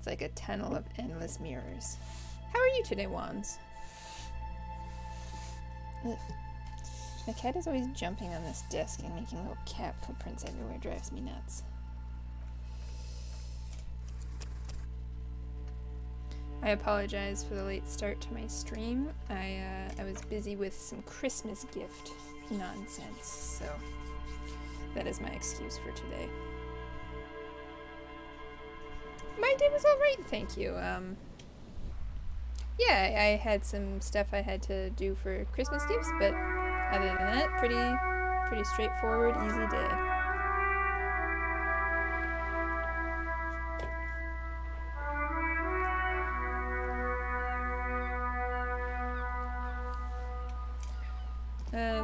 It's like a tunnel of endless mirrors. How are you today, Wands? Ugh. My cat is always jumping on this desk and making little cat footprints everywhere. Drives me nuts. I apologize for the late start to my stream. I was busy with some Christmas gift nonsense, so that is my excuse for today. My day was alright, thank you. Yeah, I had some stuff I had to do for Christmas gifts, but other than that, pretty straightforward, easy day.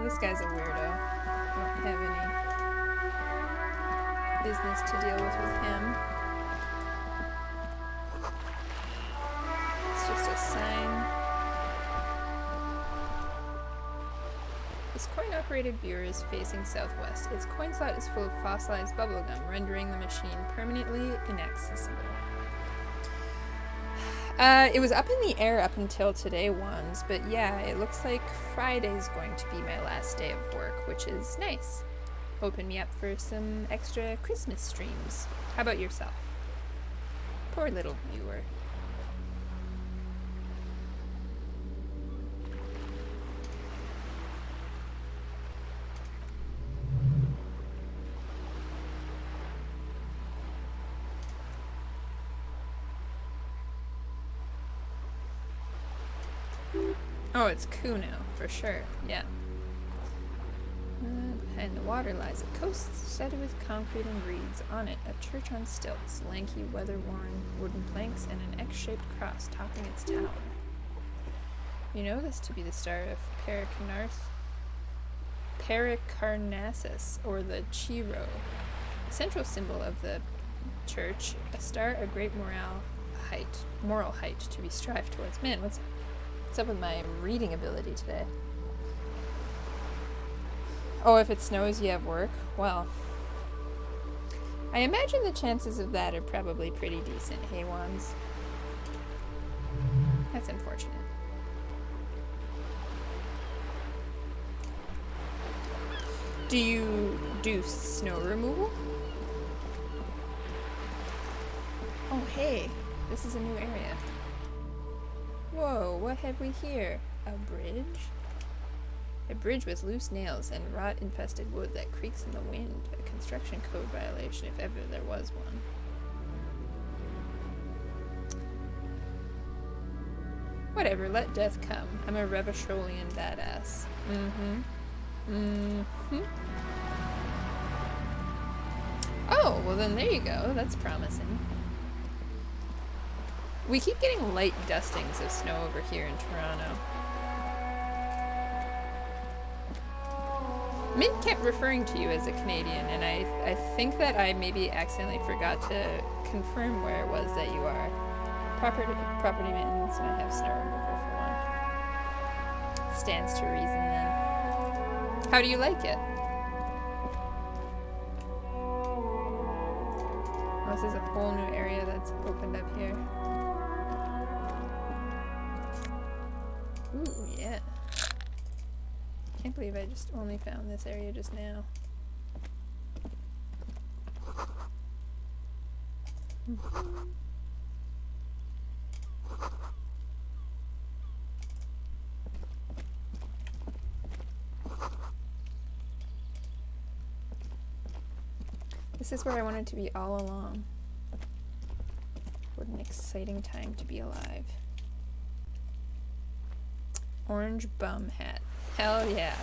This guy's a weirdo. Don't have any business to deal with him. It's just a sign. This coin-operated viewer is facing southwest. Its coin slot is full of fossilized bubblegum, rendering the machine permanently inaccessible. It was up in the air up until today, Wands, but yeah, it looks like Friday's going to be my last day of work, which is nice. Open me up for some extra Christmas streams. How about yourself? Poor little viewer. Oh, it's Kuno, for sure, yeah. Behind the water lies a coast studded with concrete and reeds. On it, a church on stilts, lanky, weather-worn wooden planks, and an X-shaped cross topping its tower. You know this to be the star of Pericarnassus, or the Chi-Rho, central symbol of the church, a star of great moral height to be strived towards. Man, what's up with my reading ability today? Oh, if it snows, you have work? Well, I imagine the chances of that are probably pretty decent, hey, Wands? That's unfortunate. Do you do snow removal? Oh, hey, this is a new area. Whoa, what have we here? A bridge? A bridge with loose nails and rot-infested wood that creaks in the wind. A construction code violation, if ever there was one. Whatever, let death come. I'm a Revacholian badass. Oh, well then there you go. That's promising. We keep getting light dustings of snow over here in Toronto. Mint kept referring to you as a Canadian, and I think that I maybe accidentally forgot to confirm where it was that you are. Property maintenance, and I have snow removal for one. Stands to reason then. How do you like it? Oh, this is a whole new area that's opened up here. Ooh, yeah. Can't believe I just only found this area just now. This is where I wanted to be all along. What an exciting time to be alive. Orange bum hat. Hell yeah.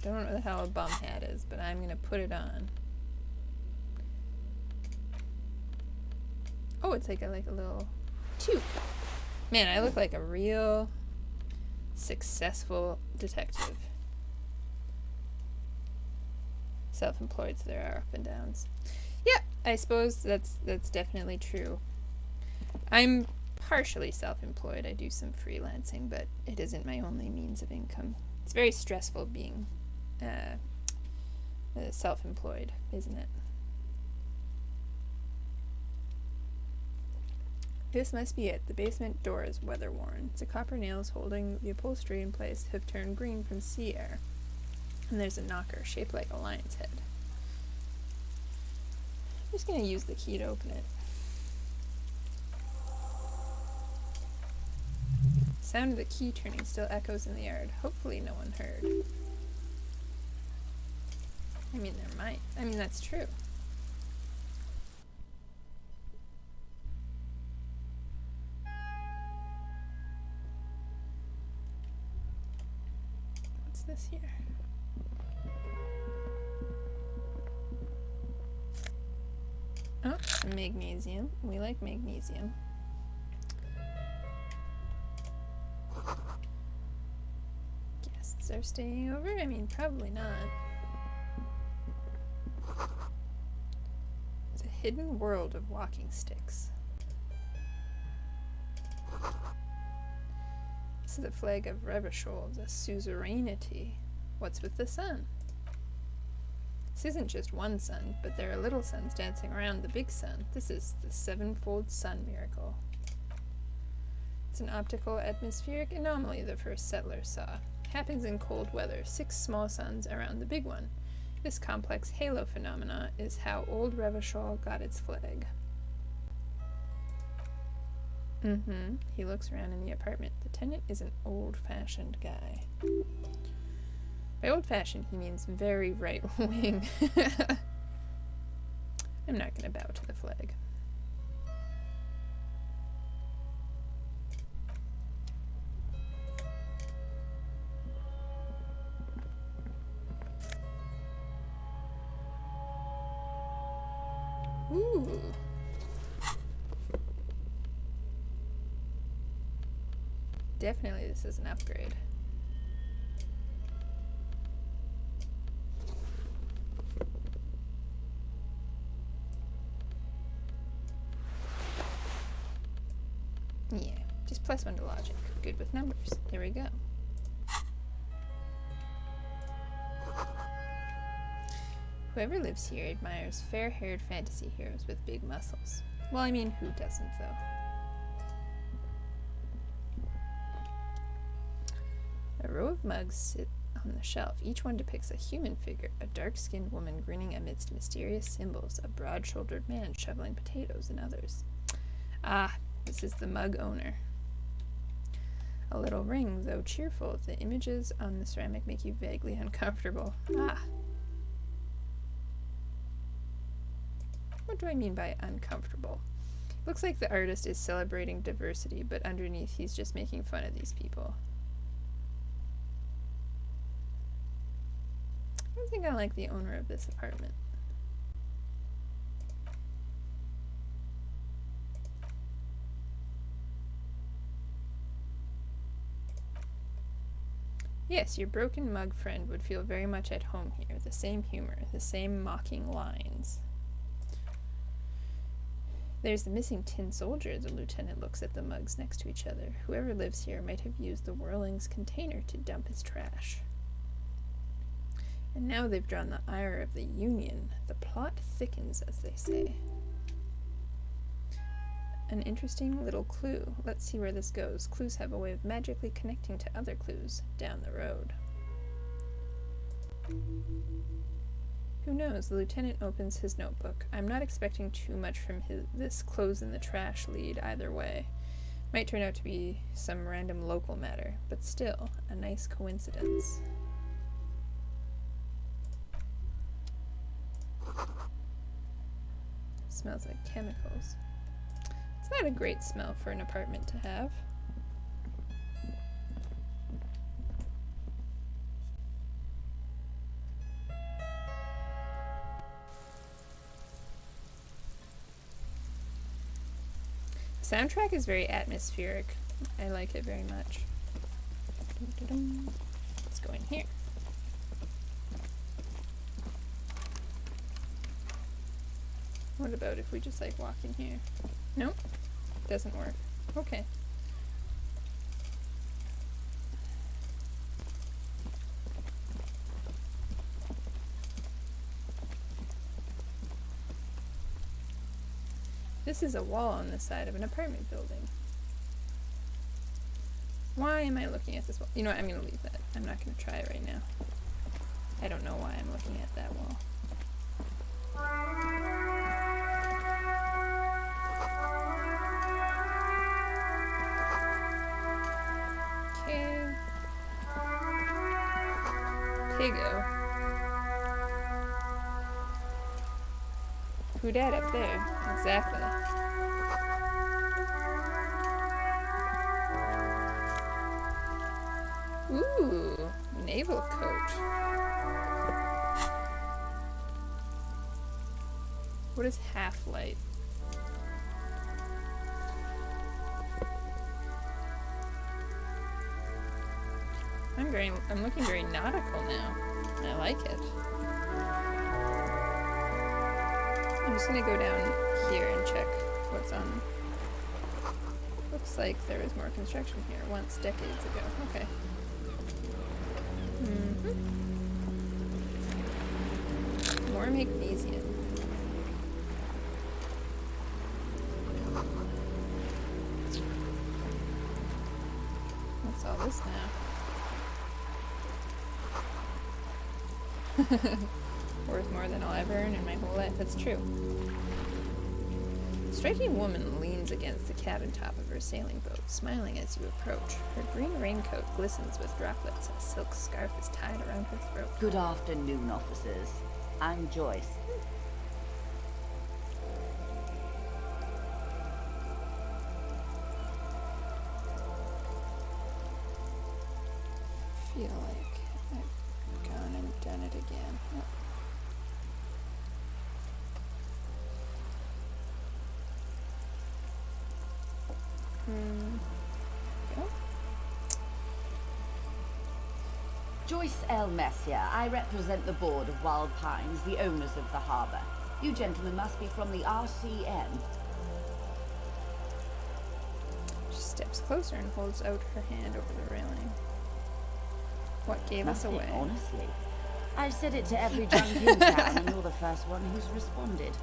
Don't know what the hell a bum hat is, but I'm gonna put it on. Oh, it's like a little toque. Man, I look like a real successful detective. Self-employed, so there are up and downs. Yeah, I suppose that's definitely true. I'm partially self-employed. I do some freelancing, but it isn't my only means of income. It's very stressful being self-employed, isn't it? This must be it. The basement door is weather-worn. The copper nails holding the upholstery in place have turned green from sea air. And there's a knocker shaped like a lion's head. I'm just going to use the key to open it. The sound of the key turning still echoes in the yard. Hopefully no one heard. I mean, there might. I mean, that's true. What's this here? Oh, magnesium. We like magnesium. Guests are staying over? I mean, probably not. It's a hidden world of walking sticks. This is the flag of Revachol, the suzerainty. What's with the sun? This isn't just one sun, but there are little suns dancing around the big sun. This is the sevenfold sun miracle. It's an optical atmospheric anomaly the first settlers saw. Happens in cold weather, 6 small suns around the big one. This complex halo phenomena is how old Revachol got its flag. He looks around in the apartment. The tenant is an old-fashioned guy. By old-fashioned, he means very right-wing. I'm not going to bow to the flag. Ooh. Definitely this is an upgrade. Yeah, just +1 to logic. Good with numbers. Here we go. Whoever lives here admires fair-haired fantasy heroes with big muscles. Well, I mean, who doesn't, though? A row of mugs sit on the shelf. Each one depicts a human figure, a dark-skinned woman grinning amidst mysterious symbols, a broad-shouldered man shoveling potatoes, and others. Ah, this is the mug owner. A little ring, though cheerful. The images on the ceramic make you vaguely uncomfortable. Ah. What do I mean by uncomfortable? Looks like the artist is celebrating diversity, but underneath he's just making fun of these people. I don't think I like the owner of this apartment. Yes, your broken mug friend would feel very much at home here. The same humor, the same mocking lines. There's the missing tin soldier. The lieutenant looks at the mugs next to each other. Whoever lives here might have used the Whirling's container to dump his trash. And now they've drawn the ire of the Union. The plot thickens, as they say. An interesting little clue. Let's see where this goes. Clues have a way of magically connecting to other clues down the road. Who knows? The lieutenant opens his notebook. I'm not expecting too much from this clothes in the trash lead either way. Might turn out to be some random local matter, but still, a nice coincidence. Smells like chemicals. It's not a great smell for an apartment to have. The soundtrack is very atmospheric. I like it very much. Let's go in here. What about if we just like walk in here? Nope, doesn't work. Okay. This is a wall on the side of an apartment building. Why am I looking at this wall? You know what, I'm going to leave that. I'm not going to try it right now. I don't know why I'm looking at that wall. Okay. Pigo. Who dat up there? Exactly. Ooh, naval coat. What is half light? I'm looking very nautical now. I like it. I'm just gonna go down here and check what's on. Looks like there was more construction here once, decades ago. Okay. More magnesium. What's all this now? Worth more than I'll ever earn in my whole life. That's true. A striking woman leans against the cabin top of her sailing boat, smiling as you approach. Her green raincoat glistens with droplets. A silk scarf is tied around her throat. Good afternoon, officers. I'm Joyce. I feel like I've gone and done it again. Oh. Go. Joyce L. Messier. I represent the board of Wild Pines, the owners of the harbor. You gentlemen must be from the RCM. She steps closer and holds out her hand over the railing. What gave us Nothing, away? honestly. I've said it to every junk in town, and you're the first one who's responded.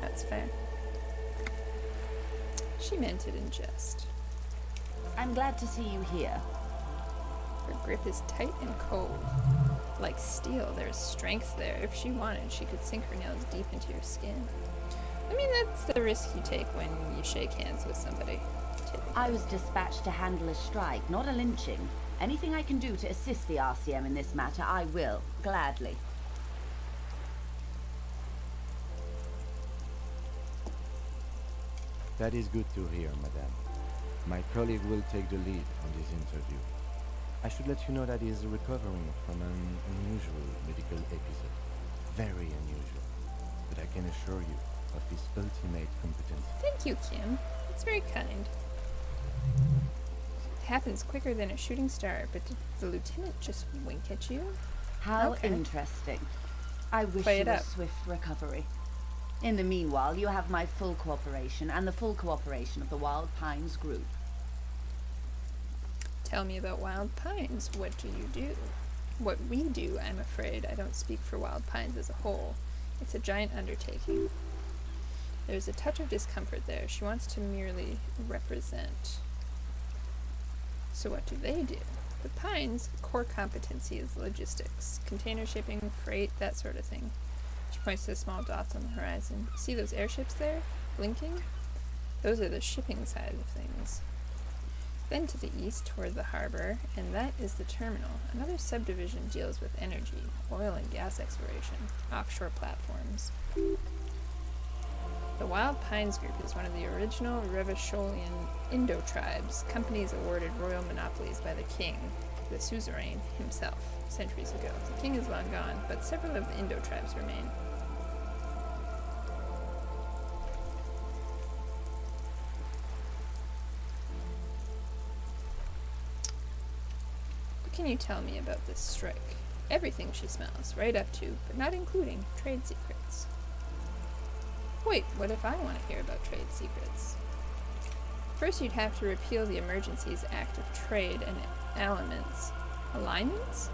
That's fair. She meant it in jest. I'm glad to see you here. Her grip is tight and cold. Like steel, there's strength there. If she wanted, she could sink her nails deep into your skin. I mean, that's the risk you take when you shake hands with somebody. Typically. I was dispatched to handle a strike, not a lynching. Anything I can do to assist the RCM in this matter, I will, gladly. That is good to hear, madame. My colleague will take the lead on this interview. I should let you know that he is recovering from an unusual medical episode. Very unusual. But I can assure you of his ultimate competence. Thank you, Kim. That's very kind. It happens quicker than a shooting star, but did the lieutenant just wink at you? How Okay. interesting. I wish Play you it a up. swift recovery. In the meanwhile, you have my full cooperation and the full cooperation of the Wild Pines group. Tell me about Wild Pines. What do you do? What we do, I'm afraid. I don't speak for Wild Pines as a whole. It's a giant undertaking. There's a touch of discomfort there. She wants to merely represent. So what do they do? The Pines' core competency is logistics. Container shipping, freight, that sort of thing. She points to the small dots on the horizon. See those airships there, blinking? Those are the shipping side of things. Then to the east toward the harbor, and that is the terminal. Another subdivision deals with energy, oil and gas exploration, offshore platforms. The Wild Pines Group is one of the original Revacholian Indo-tribes, companies awarded royal monopolies by the king, the suzerain himself, centuries ago. The king is long gone, but several of the Indo-tribes remain. What can you tell me about this strike? Everything she smells, right up to, but not including, trade secrets. Wait, what if I want to hear about trade secrets? First, you'd have to repeal the Emergencies Act of Trade and Elements alignments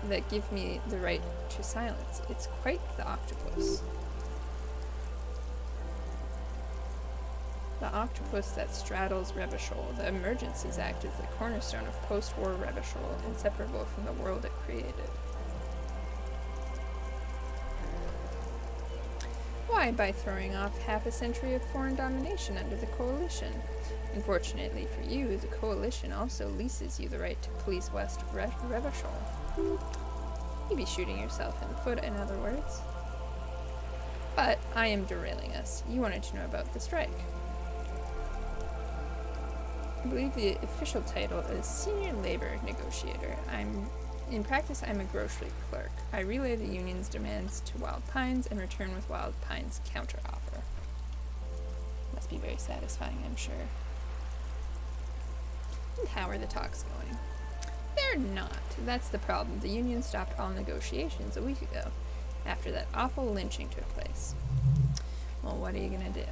that give me the right to silence. It's quite the octopus. The octopus that straddles Revachol. The Emergencies Act is the cornerstone of post-war Revachol, inseparable from the world it created. Why? By throwing off half a century of foreign domination under the Coalition. Unfortunately for you, the Coalition also leases you the right to police West Revachol. You'd be shooting yourself in the foot, in other words. But I am derailing us. You wanted to know about the strike. I believe the official title is Senior Labor Negotiator. In practice, I'm a grocery clerk. I relay the union's demands to Wild Pines and return with Wild Pines' counteroffer. Must be very satisfying, I'm sure. And how are the talks going? They're not. That's the problem. The union stopped all negotiations a week ago, after that awful lynching took place. Well, what are you gonna do?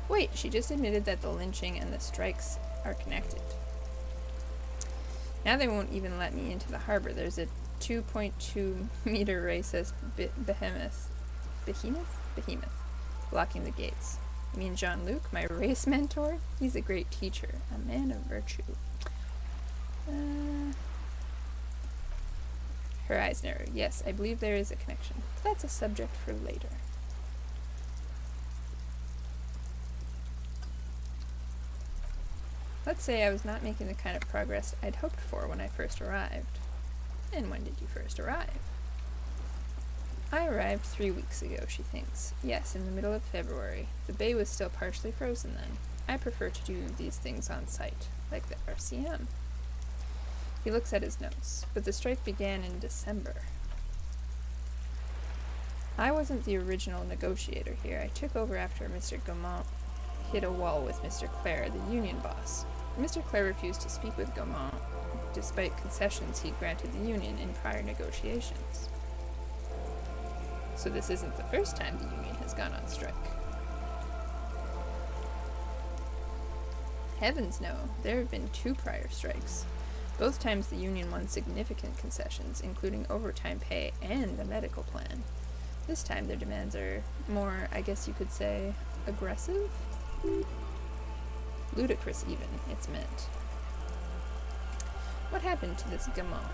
Wait, she just admitted that the lynching and the strikes are connected. Now they won't even let me into the harbor. There's a 2.2 meter racist behemoth, blocking the gates. You mean Jean-Luc, my race mentor? He's a great teacher, a man of virtue. Her eyes narrow. Yes, I believe there is a connection. But that's a subject for later. Let's say I was not making the kind of progress I'd hoped for when I first arrived. And when did you first arrive? I arrived 3 weeks ago, she thinks. Yes, in the middle of February. The bay was still partially frozen then. I prefer to do these things on site, like the RCM. He looks at his notes, but the strike began in December. I wasn't the original negotiator here. I took over after Mr. Gaumont hit a wall with Mr. Clare, the union boss. Mr. Clare refused to speak with Gaumont, despite concessions he'd granted the union in prior negotiations. So this isn't the first time the union has gone on strike. Heavens no, there have been 2 prior strikes. Both times the union won significant concessions, including overtime pay and a medical plan. This time their demands are more, I guess you could say, aggressive? Ludicrous even, it's meant. What happened to this Gaumont?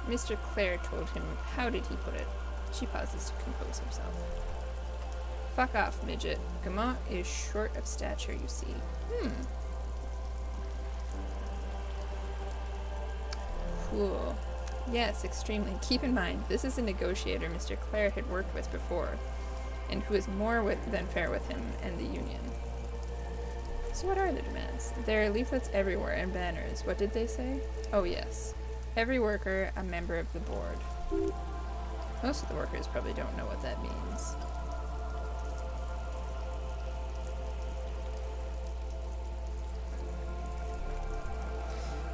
Mr. Clare told him, how did he put it? She pauses to compose herself. Fuck off, midget. Gaumont is short of stature, you see. Cool. Yes, extremely. Keep in mind, this is a negotiator Mr. Clare had worked with before, and who is more than fair with him and the union. So what are the demands? There are leaflets everywhere and banners. What did they say? Oh yes. Every worker, a member of the board. Most of the workers probably don't know what that means.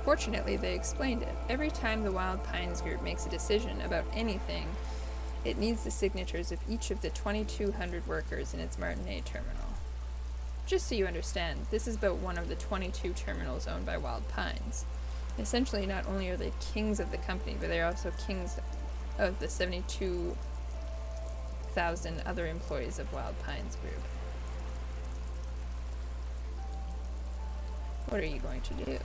Fortunately, they explained it. Every time the Wild Pines group makes a decision about anything, it needs the signatures of each of the 2,200 workers in its Martinet terminal. Just so you understand, this is about one of the 22 terminals owned by Wild Pines. Essentially, not only are they kings of the company, but they're also kings of the 72,000 other employees of Wild Pines Group. What are you going to do?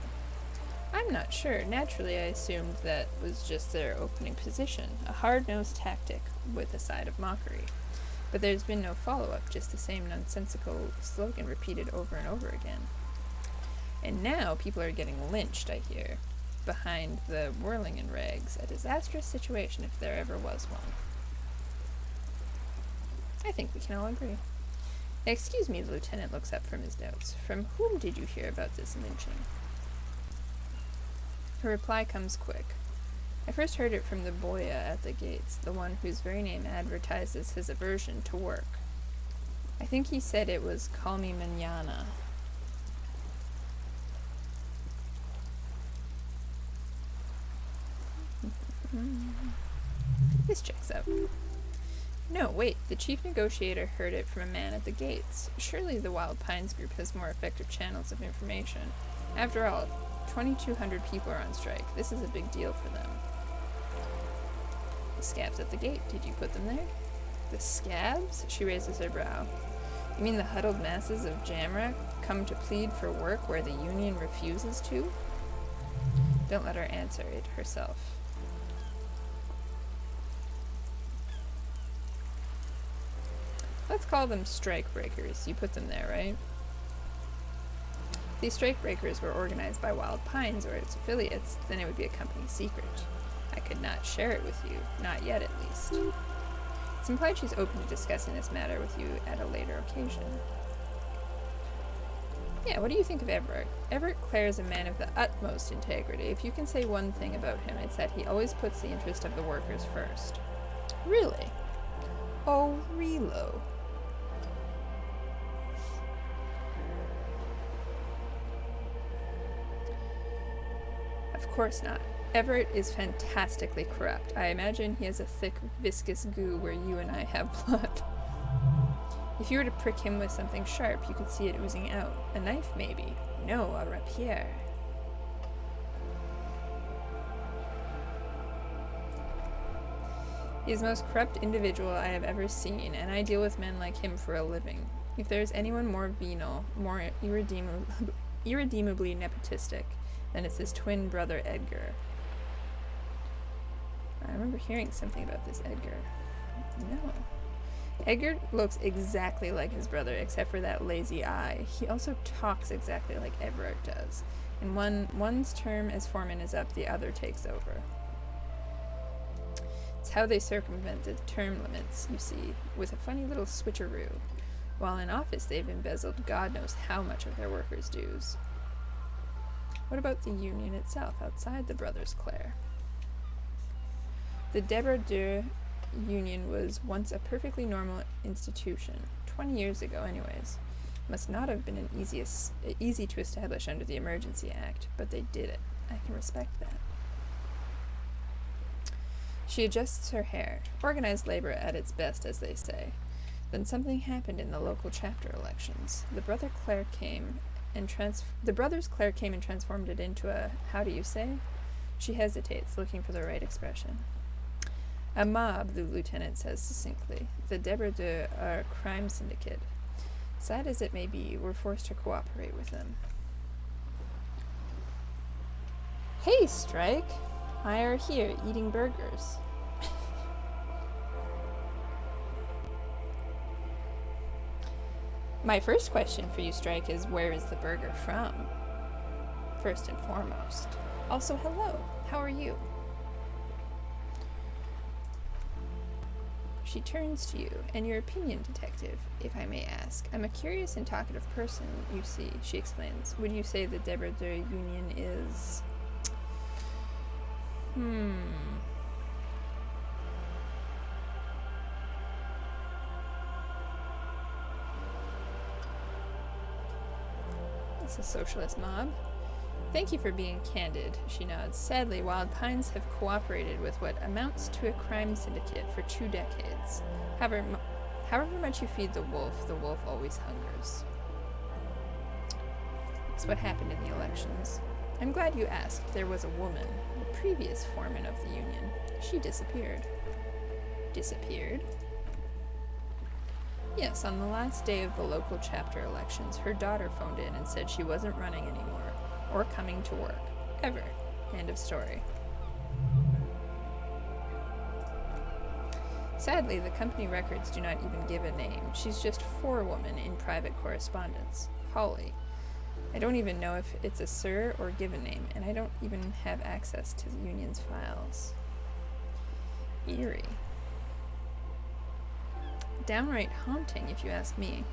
I'm not sure. Naturally, I assumed that was just their opening position, a hard-nosed tactic with a side of mockery. But there's been no follow-up, just the same nonsensical slogan repeated over and over again. And now people are getting lynched, I hear, behind the whirling in rags, a disastrous situation if there ever was one. I think we can all agree. Excuse me, the lieutenant looks up from his notes. From whom did you hear about this lynching? Her reply comes quick. I first heard it from the boya at the gates, the one whose very name advertises his aversion to work. I think he said it was "Call me mañana." This checks out. No, wait, the chief negotiator heard it from a man at the gates. Surely the Wild Pines Group has more effective channels of information. After all, 2,200 people are on strike. This is a big deal for them. The scabs at the gate. Did you put them there? The scabs? She raises her brow. You mean the huddled masses of Jamrock come to plead for work where the union refuses to? Don't let her answer it herself. Let's call them strike breakers. You put them there, right? If these strike breakers were organized by Wild Pines or its affiliates, then it would be a company secret. I could not share it with you, not yet at least. It's implied she's open to discussing this matter with you at a later occasion. Yeah, what do you think of Everett? Everett Clare is a man of the utmost integrity. If you can say one thing about him, it's that he always puts the interest of the workers first. Really? Oh, Relo. Of course not. Everett is fantastically corrupt. I imagine he has a thick, viscous goo where you and I have blood. If you were to prick him with something sharp, you could see it oozing out. A knife, maybe. No, a rapier. He is the most corrupt individual I have ever seen, and I deal with men like him for a living. If there is anyone more venal, more irredeemably nepotistic, then it's his twin brother Edgar. I remember hearing something about this Edgar. No. Edgar looks exactly like his brother, except for that lazy eye. He also talks exactly like Everett does. And one's term as foreman is up, the other takes over. It's how they circumvent the term limits, you see, with a funny little switcheroo. While in office, they've embezzled God knows how much of their workers' dues. What about the union itself, outside the Brothers Clare? The Débardeur Union was once a perfectly normal institution, 20 years ago anyways. Must not have been easy to establish under the Emergency Act, but they did it. I can respect that. She adjusts her hair. Organized labor at its best, as they say. Then something happened in the local chapter elections. The Brothers Clare came and transformed it into a, how do you say? She hesitates, looking for the right expression. A mob, the lieutenant says succinctly. The Débardeur are a crime syndicate. Sad as it may be, we're forced to cooperate with them. Hey, Strike! I are here, eating burgers. My first question for you, Strike, is where is the burger from? First and foremost. Also, hello. How are you? She turns to you, and your opinion, detective, if I may ask. I'm a curious and talkative person, you see, she explains. Would you say the Débardeur Union is... It's a socialist mob. Thank you for being candid, she nods. Sadly, Wild Pines have cooperated with what amounts to a crime syndicate for 2 decades. However much you feed the wolf always hungers. That's what happened in the elections. I'm glad you asked. There was a woman, the previous foreman of the union. She disappeared. Disappeared? Yes, on the last day of the local chapter elections, her daughter phoned in and said she wasn't running anymore, or coming to work. Ever. End of story. Sadly, the company records do not even give a name. She's just forewoman in private correspondence. Holly. I don't even know if it's a sir or given name, and I don't even have access to the union's files. Eerie. Downright haunting, if you ask me.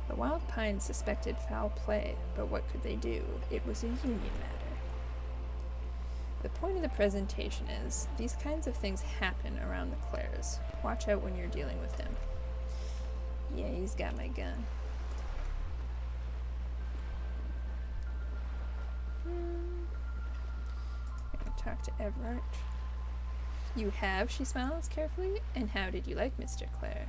The Wild Pines suspected foul play, but what could they do? It was a union matter. The point of the presentation is, these kinds of things happen around the Clares. Watch out when you're dealing with him. Yeah, he's got my gun. I can talk to Everett. You have, she smiles carefully. And how did you like Mr. Clare?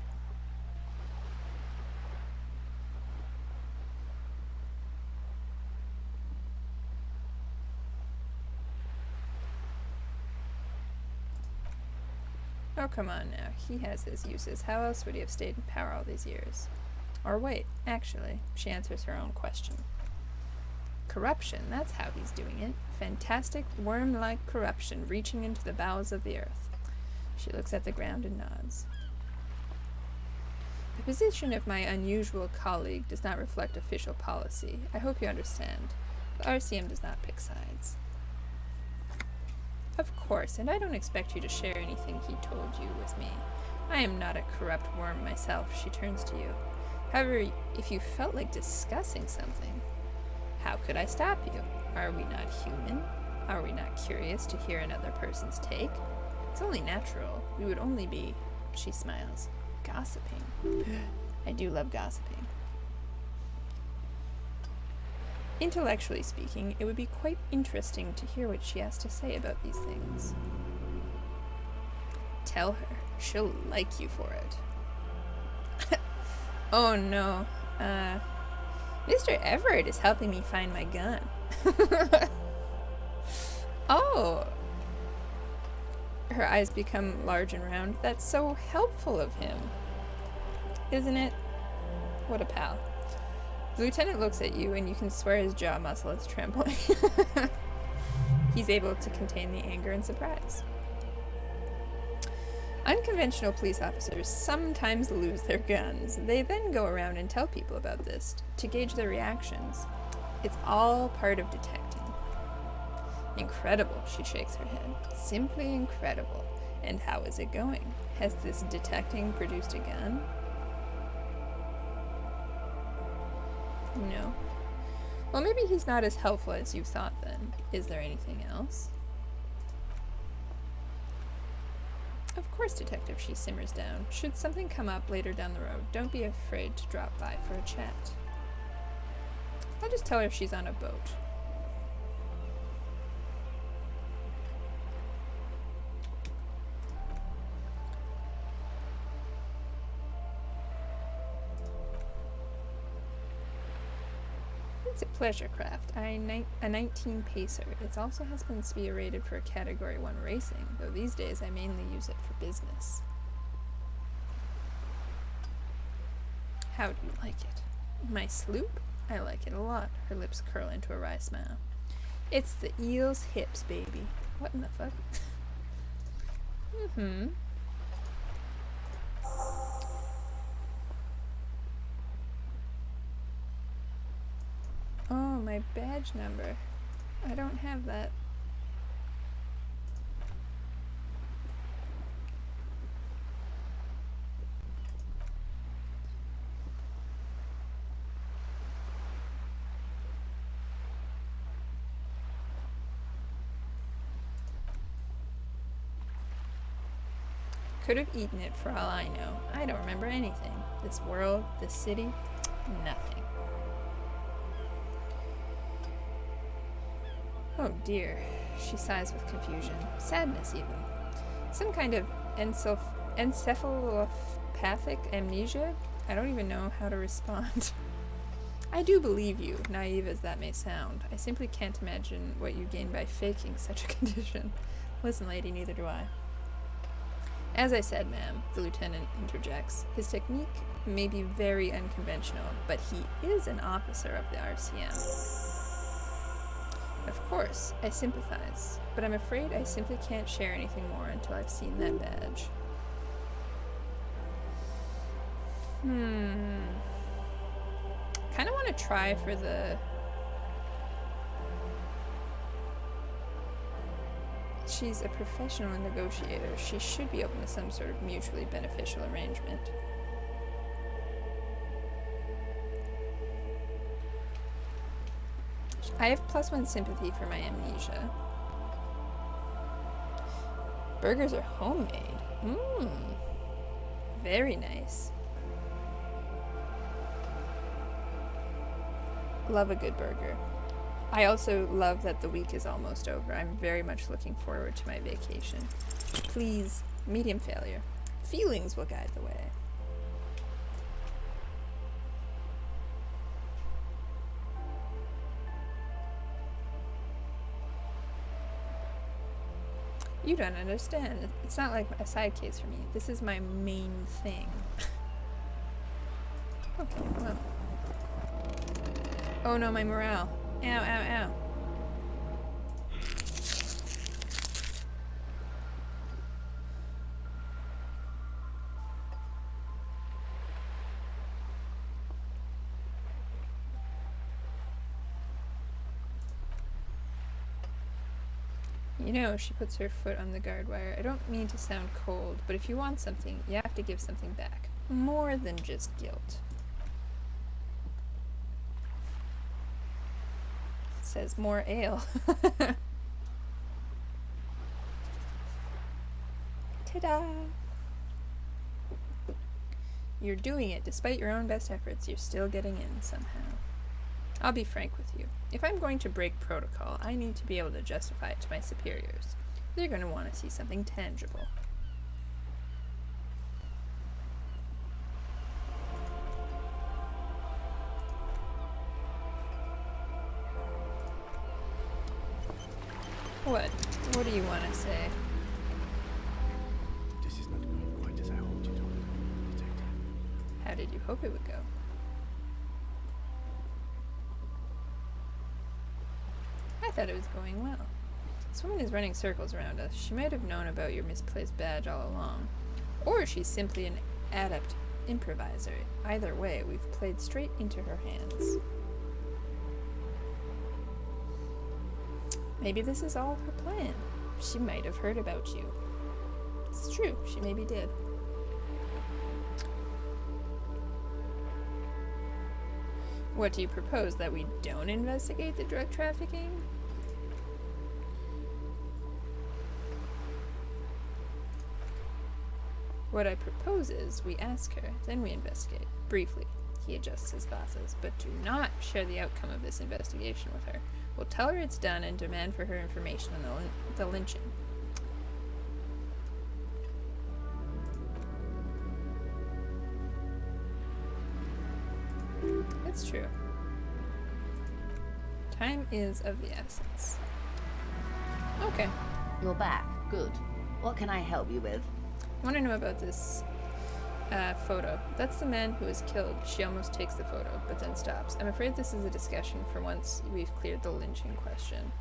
Oh, come on now. He has his uses. How else would he have stayed in power all these years? Or wait, actually, she answers her own question. Corruption, that's how he's doing it. Fantastic, worm-like corruption reaching into the bowels of the earth. She looks at the ground and nods. The position of my unusual colleague does not reflect official policy. I hope you understand. The RCM does not pick sides. Of course, and I don't expect you to share anything he told you with me. I am not a corrupt worm myself, she turns to you. However, if you felt like discussing something, how could I stop you? Are we not human? Are we not curious to hear another person's take? It's only natural. We would only be, she smiles, gossiping. I do love gossiping. Intellectually speaking, it would be quite interesting to hear what she has to say about these things. Tell her. She'll like you for it. Oh no. Mr. Everett is helping me find my gun. Oh. Her eyes become large and round. That's so helpful of him. Isn't it? What a pal. The lieutenant looks at you and you can swear his jaw muscle is trembling. He's able to contain the anger and surprise. Unconventional police officers sometimes lose their guns. They then go around and tell people about this to gauge their reactions. It's all part of detecting. Incredible, she shakes her head. Simply incredible. And how is it going? Has this detecting produced a gun? No. Well, maybe he's not as helpful as you thought then. Is there anything else? Of course, Detective, she simmers down. Should something come up later down the road, don't be afraid to drop by for a chat. I'll just tell her she's on a boat. It's a pleasure craft. A 19 pacer. It also has been speed rated for Category 1 racing, though these days I mainly use it for business. How do you like it? My sloop? I like it a lot. Her lips curl into a wry smile. It's the eel's hips, baby. What in the fuck? Mm-hmm. Oh, my badge number. I don't have that. Could have eaten it for all I know. I don't remember anything. This world, this city, nothing. Oh dear, she sighs with confusion, sadness even. Some kind of encephalopathic amnesia? I don't even know how to respond. I do believe you, naive as that may sound. I simply can't imagine what you gain by faking such a condition. Listen, lady, neither do I. As I said, ma'am, the lieutenant interjects, his technique may be very unconventional, but he is an officer of the RCM. Of course, I sympathize, but I'm afraid I simply can't share anything more until I've seen that badge. Kind of want to try for the... She's a professional negotiator. She should be open to some sort of mutually beneficial arrangement. I have +1 sympathy for my amnesia. Burgers are homemade. Very nice. Love a good burger. I also love that the week is almost over. I'm very much looking forward to my vacation. Please, medium failure. Feelings will guide the way. You don't understand. It's not like a side case for me. This is my main thing. Okay, well. Oh no, my morale. Ow, ow, ow. You know, she puts her foot on the guard wire. I don't mean to sound cold, but if you want something, you have to give something back. More than just guilt. It says more ale. Ta-da! You're doing it. Despite your own best efforts, you're still getting in somehow. I'll be frank with you. If I'm going to break protocol, I need to be able to justify it to my superiors. They're going to want to see something tangible. What? What do you want to say? This is not going quite as I hoped it would, Detective. How did you hope it would go? I thought it was going well. This woman is running circles around us. She might have known about your misplaced badge all along. Or she's simply an adept improviser. Either way, we've played straight into her hands. Maybe this is all her plan. She might have heard about you. It's true, she maybe did. What do you propose? That we don't investigate the drug trafficking? What I propose is we ask her, then we investigate. Briefly, he adjusts his glasses, but do not share the outcome of this investigation with her. We'll tell her it's done and demand for her information on the lynching. It's true. Time is of the essence. Okay. You're back. Good. What can I help you with? I want to know about this photo. That's the man who was killed. She almost takes the photo, but then stops. I'm afraid this is a discussion for once we've cleared the lynching question.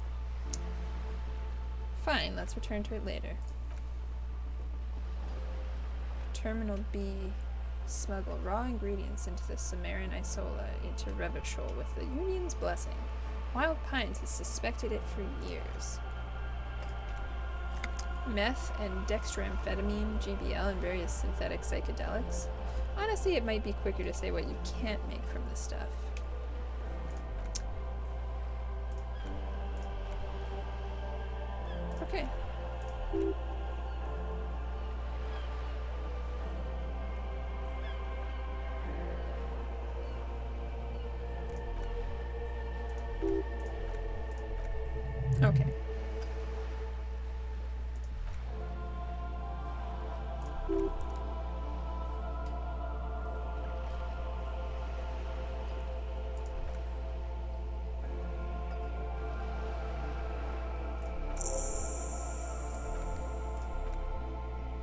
Fine, let's return to it later. Terminal B. Smuggle raw ingredients into the Sumerian Isola into Revachol with the Union's blessing. Wild Pines has suspected it for years. Meth and dextroamphetamine, GBL, and various synthetic psychedelics. Honestly, it might be quicker to say what you can't make from this stuff. Okay. Okay.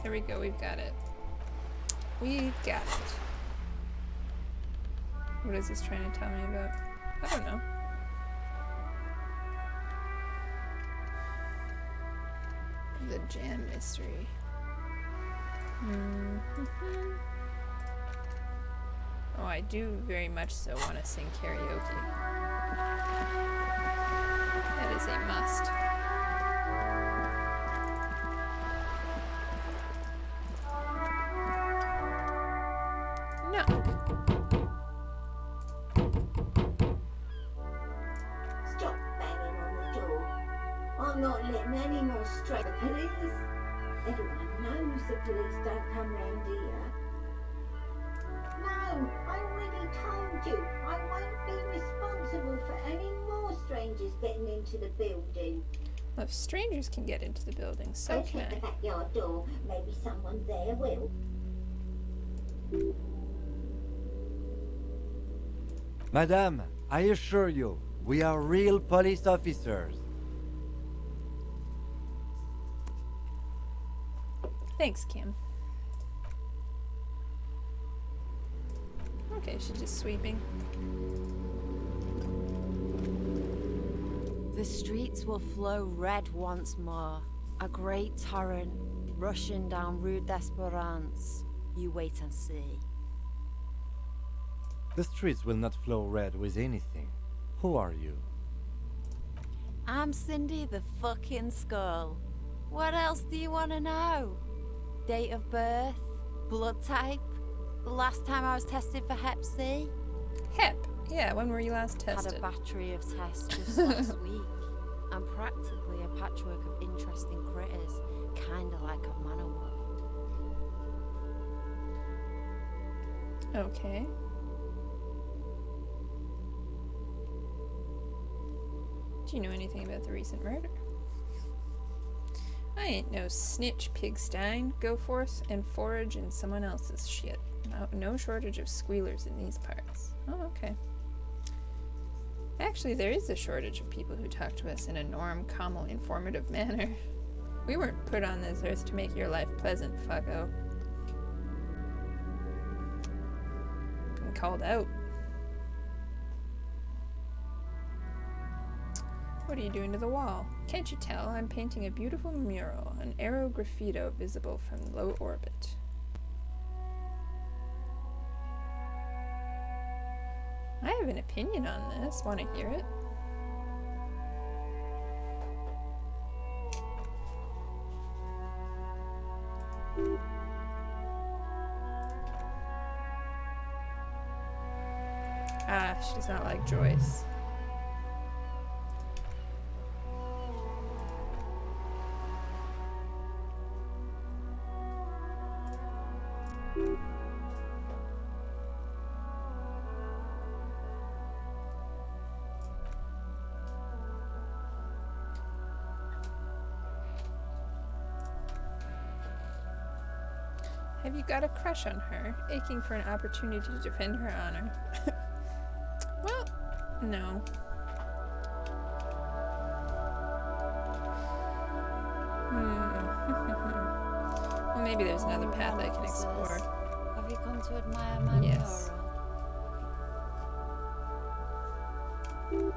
There we go, we've got it. We've got it. What is this trying to tell me about? I don't know. The jam mystery. Oh, I do very much so want to sing karaoke. That is a must. No. Stop banging on the door. I'm not letting any more stray police. Everyone knows the police don't come round here. No, I already told you. I won't be responsible for any more strangers getting into the building. Well, if strangers can get into the building, so Go can check the I. backyard door. Maybe someone there will. Madame, I assure you, we are real police officers. Thanks, Kim. Okay, she's just sweeping. The streets will flow red once more, a great torrent rushing down Rue d'Esperance. You wait and see. The streets will not flow red with anything. Who are you? I'm Cindy the fucking Skull. What else do you want to know? Date of birth? Blood type? The last time I was tested for Hep C? Hep. Yeah, when were you last Had tested? a battery of tests just last week. I'm practically a patchwork of interesting critters, kinda like a manowar. Okay. Do you know anything about the recent murder? I ain't no snitch, Pigstein. Go forth and forage in someone else's shit. No shortage of squealers in these parts. Oh, okay. Actually, there is a shortage of people who talk to us in a calm, informative manner. We weren't put on this earth to make your life pleasant, fucko. Been called out. What are you doing to the wall? Can't you tell? I'm painting a beautiful mural, an aerograffito visible from low orbit. I have an opinion on this. Want to hear it? Ah, she does not like Joyce. Have you got a crush on her, aching for an opportunity to defend her honor? Well, no. Well, maybe there's another path I can explore. Have you come to admire my Yes. mural?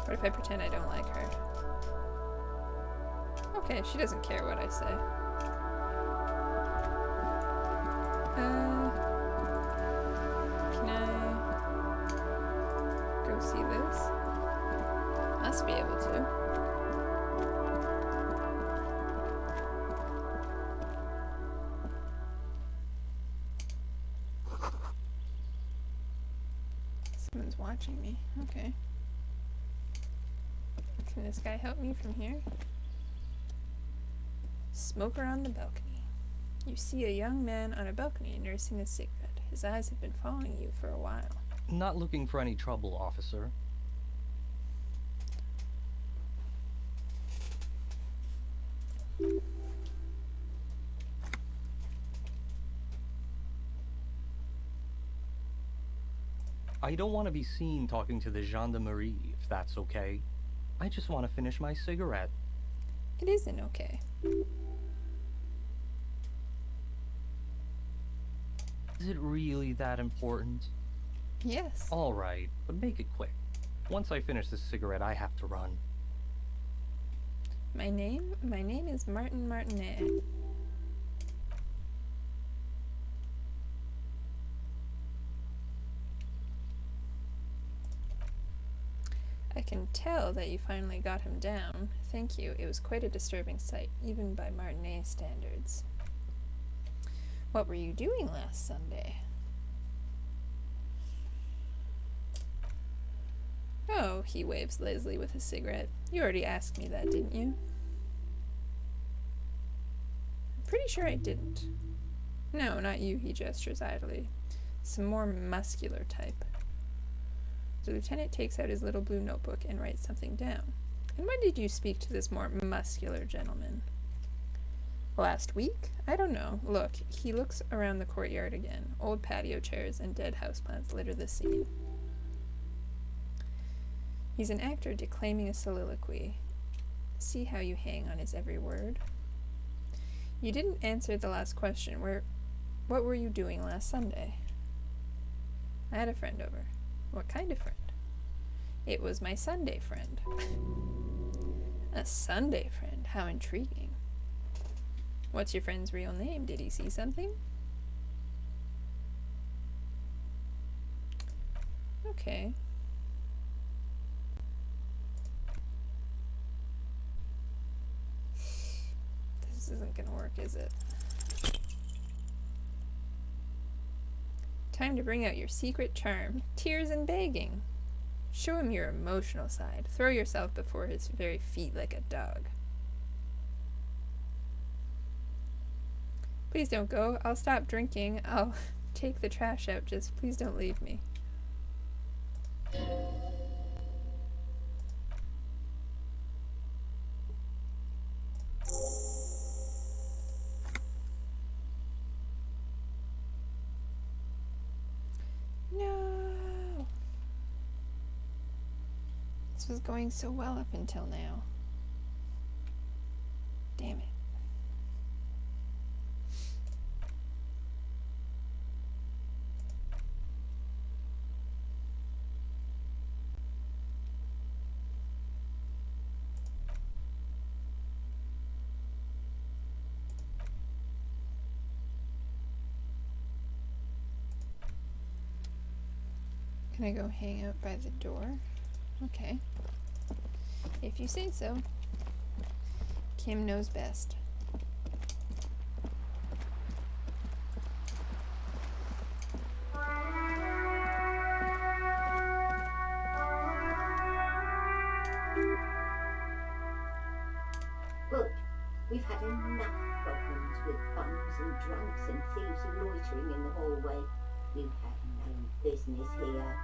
What if I pretend I don't like her? Okay, she doesn't care what I say. Can I go see this? Must be able to. Someone's watching me. Okay. Can this guy help me from here? Smoker on the balcony. You see a young man on a balcony nursing a cigarette. His eyes have been following you for a while. Not looking for any trouble, officer. I don't want to be seen talking to the gendarmerie, if that's okay. I just want to finish my cigarette. It isn't okay. Is it really that important? Yes. All right, but make it quick. Once I finish this cigarette, I have to run. My name is Martin Martinet. I can tell that you finally got him down. Thank you. It was quite a disturbing sight, even by Martinet standards. What were you doing last Sunday? Oh, he waves lazily with his cigarette. You already asked me that, didn't you? I'm pretty sure I didn't. No, not you, he gestures idly. Some more muscular type. The lieutenant takes out his little blue notebook and writes something down. And when did you speak to this more muscular gentleman? Last week? I don't know. Look, he looks around the courtyard again. Old patio chairs and dead houseplants litter the scene. He's an actor declaiming a soliloquy. See how you hang on his every word. You didn't answer the last question. What were you doing last Sunday? I had a friend over. What kind of friend? It was my Sunday friend. A Sunday friend? How intriguing. What's your friend's real name? Did he see something? Okay. This isn't gonna work, is it? Time to bring out your secret charm. Tears and begging. Show him your emotional side. Throw yourself before his very feet like a dog. Please don't go. I'll stop drinking. I'll take the trash out. Just please don't leave me. No. This was going so well up until now. Damn it. Can I go hang out by the door? Okay. If you say so. Kim knows best. Look, we've had enough problems with bums and drunks and thieves loitering in the hallway. You have no business here.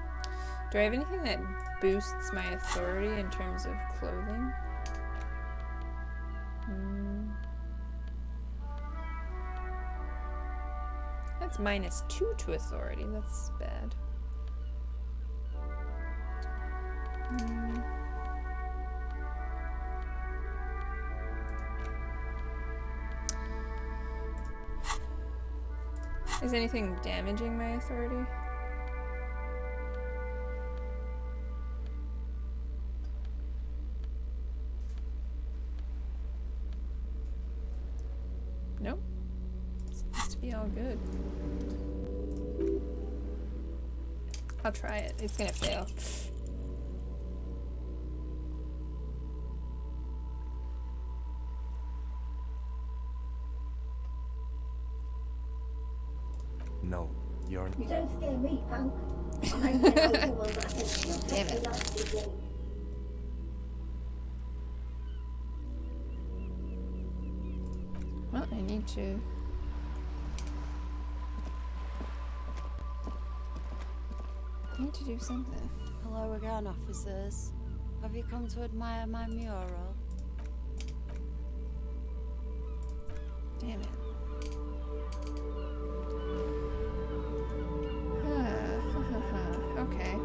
Do I have anything that boosts my authority in terms of clothing? That's -2 to authority. That's bad. Is anything damaging my authority? Nope. Seems to be all good. I'll try it. It's gonna fail. No, you're You don't scare me, punk. I'm the woman that has just Damn it. enough. Well, I need to... do something. Hello again, officers. Have you come to admire my mural? Damn it. Okay.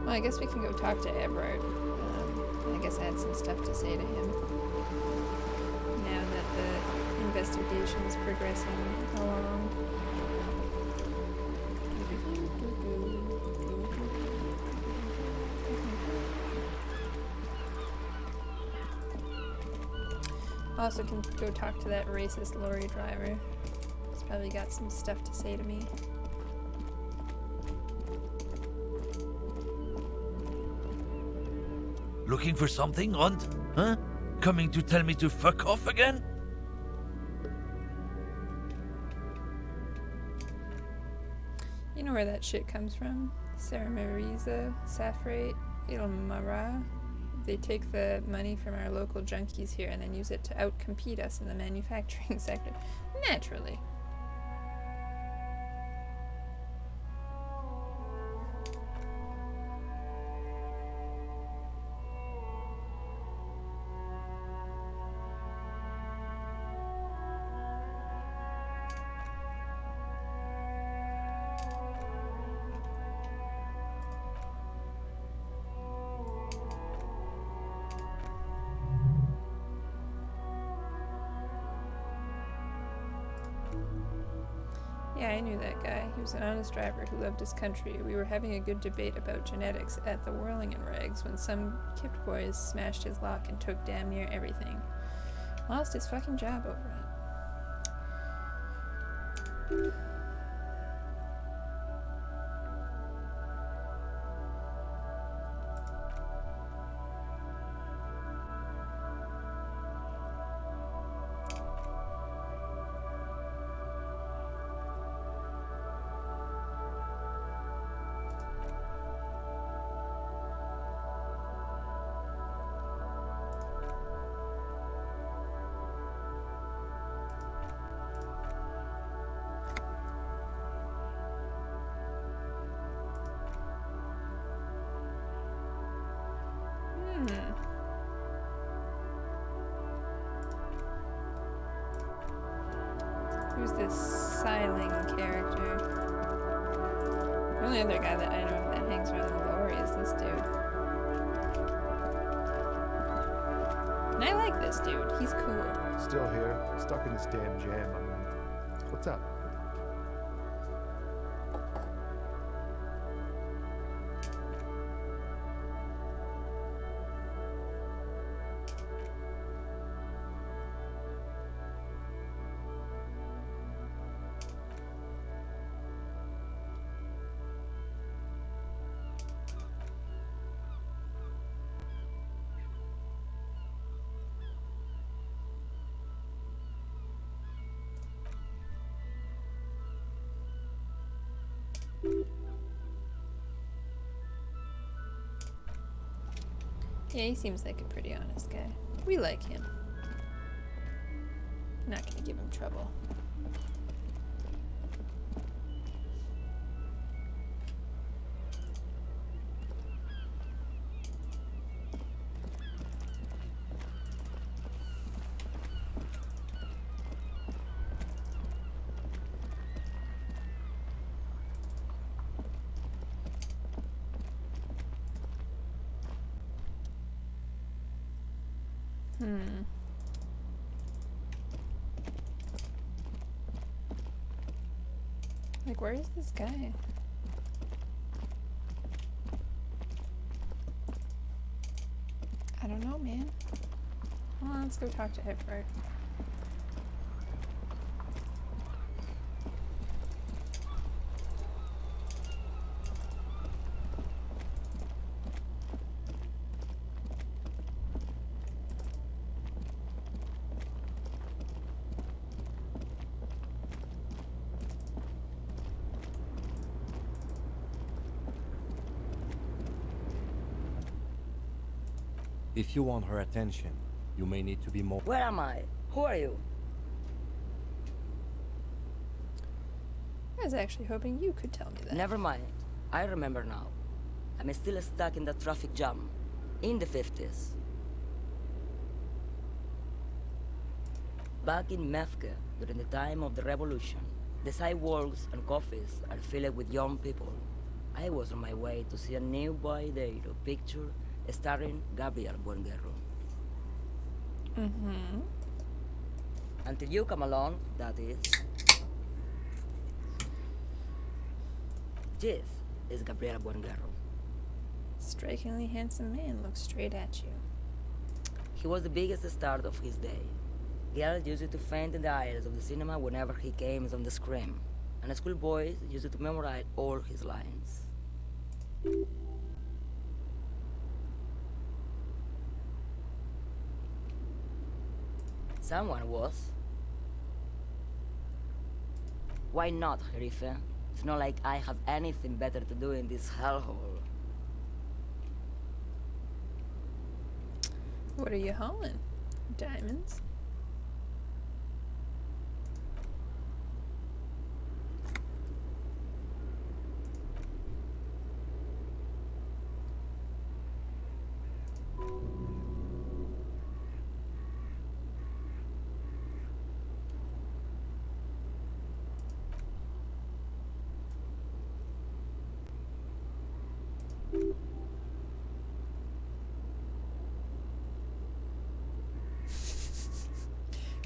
Well, I guess we can go talk to Everard. I guess I had some stuff to say to him. Now that the investigation's progressing along. Also can go talk to that racist lorry driver. He's probably got some stuff to say to me. Looking for something, Hunt? Huh? Coming to tell me to fuck off again? You know where that shit comes from? Saramariza, Safrate, Ilmara. They take the money from our local junkies here and then use it to outcompete us in the manufacturing sector. Naturally. Yeah, I knew that guy. He was an honest driver who loved his country. We were having a good debate about genetics at the Whirling in Rags when some kipped boys smashed his lock and took damn near everything. Lost his fucking job over it. Who's this Siling character? The only other guy that I know that hangs around the glory is this dude. And I like this dude. He's cool. Still here, stuck in this damn jam I'm in. What's up? Yeah, he seems like a pretty honest guy. We like him. Not gonna give him trouble. Like, where is this guy? I don't know, man. Well, let's go talk to Edward. If you want her attention, you may need to be more... Where am I? Who are you? I was actually hoping you could tell me that. Never mind. I remember now. I'm still stuck in the traffic jam. In the 50s. Back in Mefke, during the time of the revolution, the sidewalks and coffees are filled with young people. I was on my way to see a new boy there, picture starring Gabriel Buenguerro. Mm-hmm. Until you come along, that is. This is Gabriel Buenguerro. Strikingly handsome man looks straight at you. He was the biggest star of his day. Girls used to faint in the aisles of the cinema whenever he came on the screen, and schoolboys used to memorize all his lines. Someone was. Why not, Jerife? It's not like I have anything better to do in this hellhole. What are you hauling? Diamonds?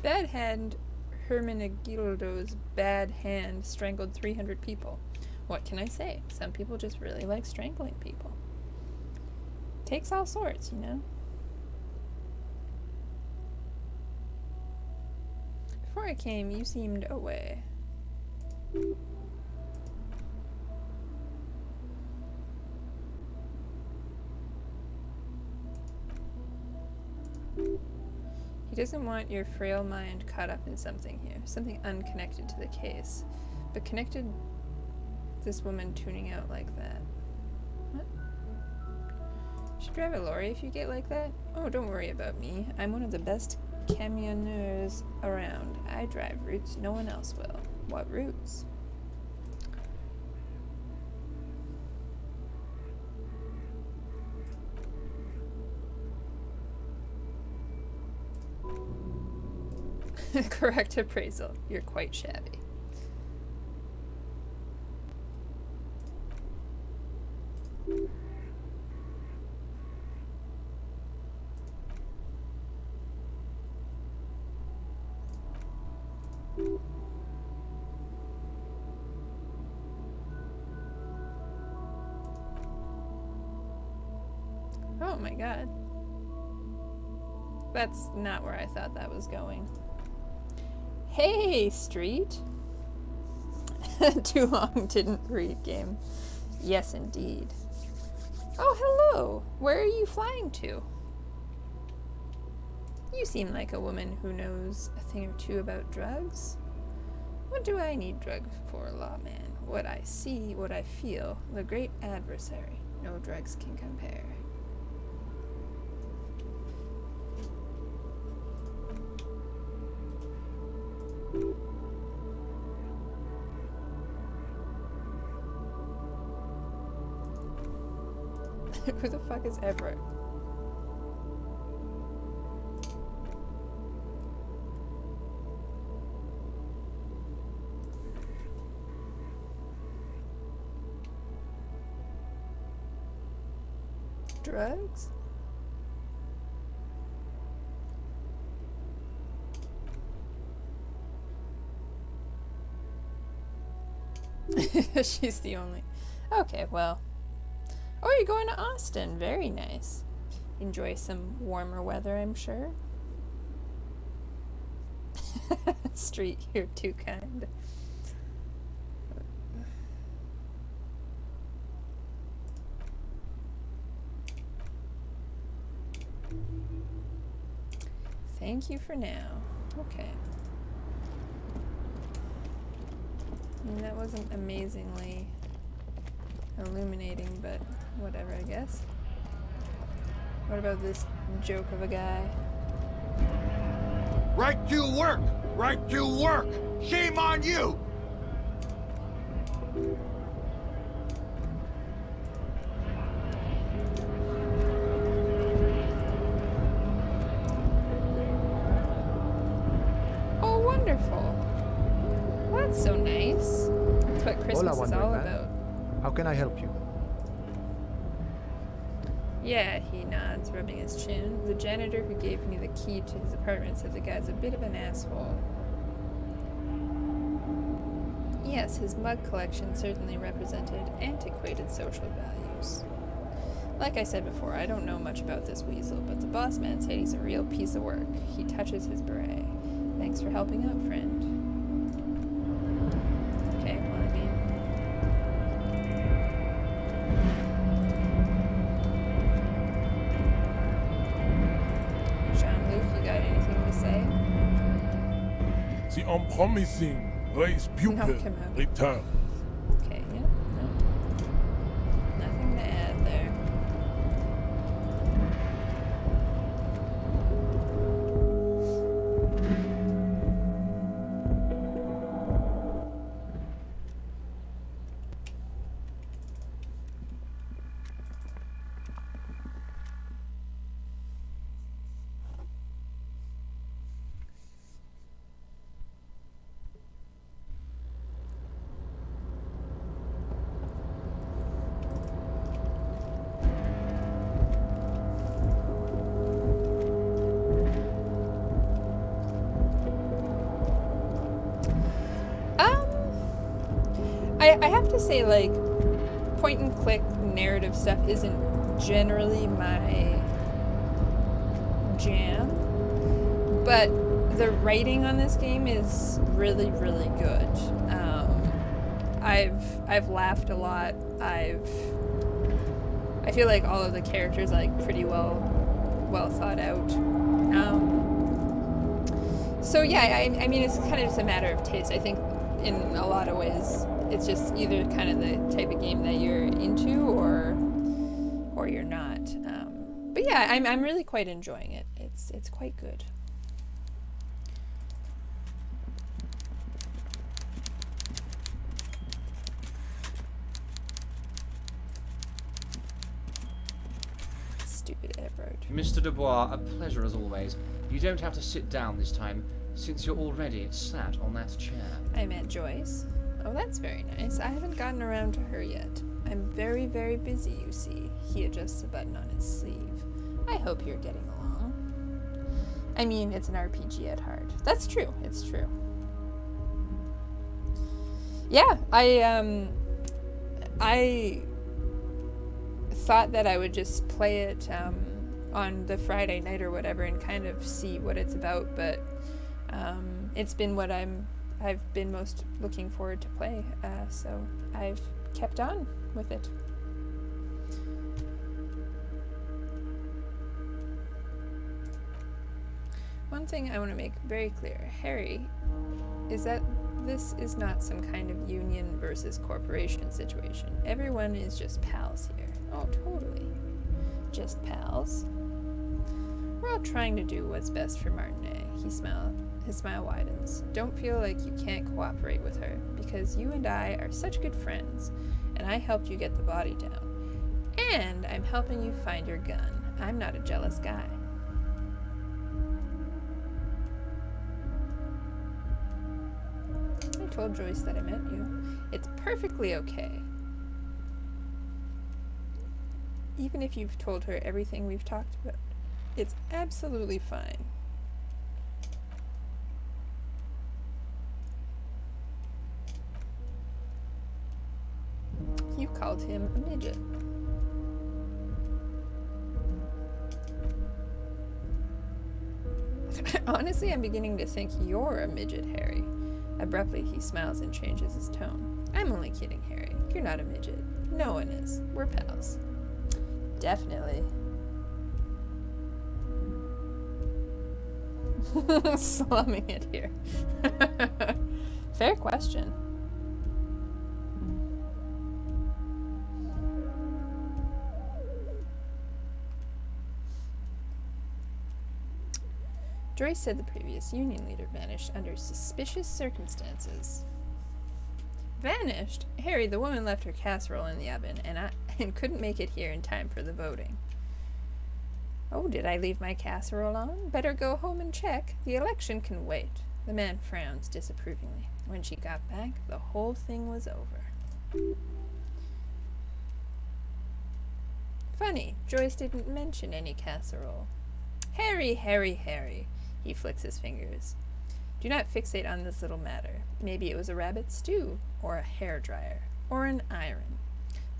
That had Hermenegildo's bad hand strangled 300 people. What can I say? Some people just really like strangling people. Takes all sorts, you know? Before I came, you seemed away. He doesn't want your frail mind caught up in something here, something unconnected to the case. But connected this woman tuning out like that. What? You should drive a lorry if you get like that? Oh, don't worry about me. I'm one of the best camionneurs around. I drive routes no one else will. What routes? Correct appraisal. You're quite shabby. Oh my god. That's not where I thought that was going. Hey, Street! Too long didn't read game. Yes, indeed. Oh, hello! Where are you flying to? You seem like a woman who knows a thing or two about drugs. What do I need drugs for, lawman? What I see, what I feel, the great adversary. No drugs can compare. Who the fuck is Everett? Drugs? She's the only. Okay, well. Oh, you're going to Austin. Very nice. Enjoy some warmer weather, I'm sure. Street, you're too kind. Thank you for now. Okay. I mean, that wasn't amazingly illuminating, but whatever, I guess. What about this joke of a guy? Right to work! Right to work! Shame on you! Oh, wonderful. Well, that's so nice. That's what Christmas is all about. How can I help you? Yeah, he nods, rubbing his chin. The janitor who gave me the key to his apartment said the guy's a bit of an asshole. Yes, his mug collection certainly represented antiquated social values. Like I said before, I don't know much about this weasel, but the boss man said he's a real piece of work. He touches his beret. Thanks for helping out, friend. Okay, well, I mean... Jean-Luc, you got anything to say? The unpromising race pupil Knock him out. returns. Okay, yeah, no. Nothing to add there. I have to say, like, point and click narrative stuff isn't generally my jam, but the writing on this game is really, really good. I've laughed a lot. I feel like all of the characters are, like, pretty well thought out. So yeah, I mean, it's kind of just a matter of taste. I think in a lot of ways it's just either kind of the type of game that you're into or you're not. But yeah, I'm really quite enjoying it. It's quite good. Stupid Everard. Mr. Dubois, a pleasure as always. You don't have to sit down this time, since you're already sat on that chair. I met Joyce. Oh, that's very nice. I haven't gotten around to her yet. I'm very, very busy, you see. He adjusts a button on his sleeve. I hope you're getting along. I mean, it's an RPG at heart. That's true. It's true. Yeah, I thought that I would just play it on the Friday night or whatever and kind of see what it's about, but it's been what I've been most looking forward to play, so I've kept on with it. One thing I want to make very clear, Harry, is that this is not some kind of union versus corporation situation. Everyone is just pals here. Oh, totally. Just pals. We're all trying to do what's best for Martinet. His smile widens. Don't feel like you can't cooperate with her, because you and I are such good friends, and I helped you get the body down. And I'm helping you find your gun. I'm not a jealous guy. I told Joyce that I met you. It's perfectly okay. Even if you've told her everything we've talked about, it's absolutely fine. You called him a midget. Honestly, I'm beginning to think you're a midget, Harry. Abruptly, he smiles and changes his tone. I'm only kidding, Harry. You're not a midget. No one is. We're pals. Definitely. Slumming it here. Fair question. Joyce said the previous union leader vanished under suspicious circumstances. Vanished? Harry, the woman left her casserole in the oven and couldn't make it here in time for the voting. Oh, did I leave my casserole on? Better go home and check. The election can wait. The man frowns disapprovingly. When she got back, the whole thing was over. Funny, Joyce didn't mention any casserole. Harry, Harry, Harry. He flicks his fingers. Do not fixate on this little matter. Maybe it was a rabbit stew, or a hairdryer, or an iron.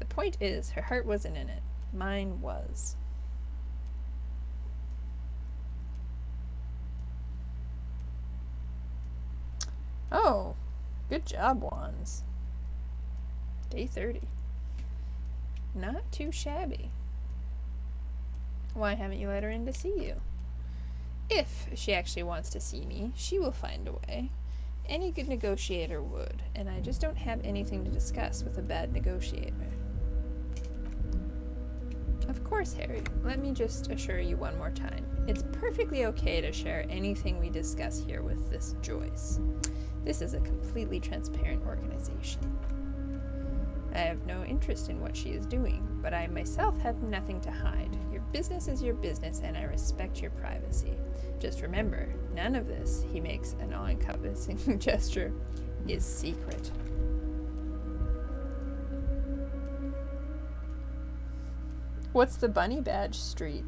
The point is, her heart wasn't in it. Mine was. Oh, good job, Wands. Day 30. Not too shabby. Why haven't you let her in to see you? If she actually wants to see me, she will find a way. Any good negotiator would, and I just don't have anything to discuss with a bad negotiator. Of course, Harry. Let me just assure you one more time. It's perfectly okay to share anything we discuss here with this Joyce. This is a completely transparent organization. I have no interest in what she is doing, but I myself have nothing to hide. Your business is your business, and I respect your privacy. Just remember, none of this, he makes an all-encompassing gesture, is secret. What's the bunny badge street?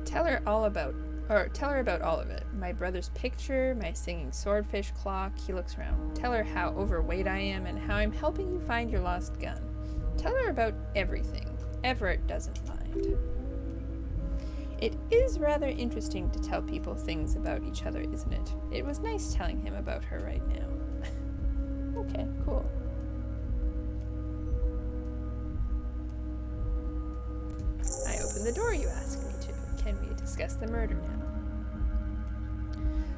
Tell her all about Or tell her about all of it. My brother's picture, my singing swordfish clock. He looks around. Tell her how overweight I am and how I'm helping you find your lost gun. Tell her about everything. Everett doesn't mind. It is rather interesting to tell people things about each other, isn't it? It was nice telling him about her right now. Okay, cool. I open the door you asked me to. Can we discuss the murder now?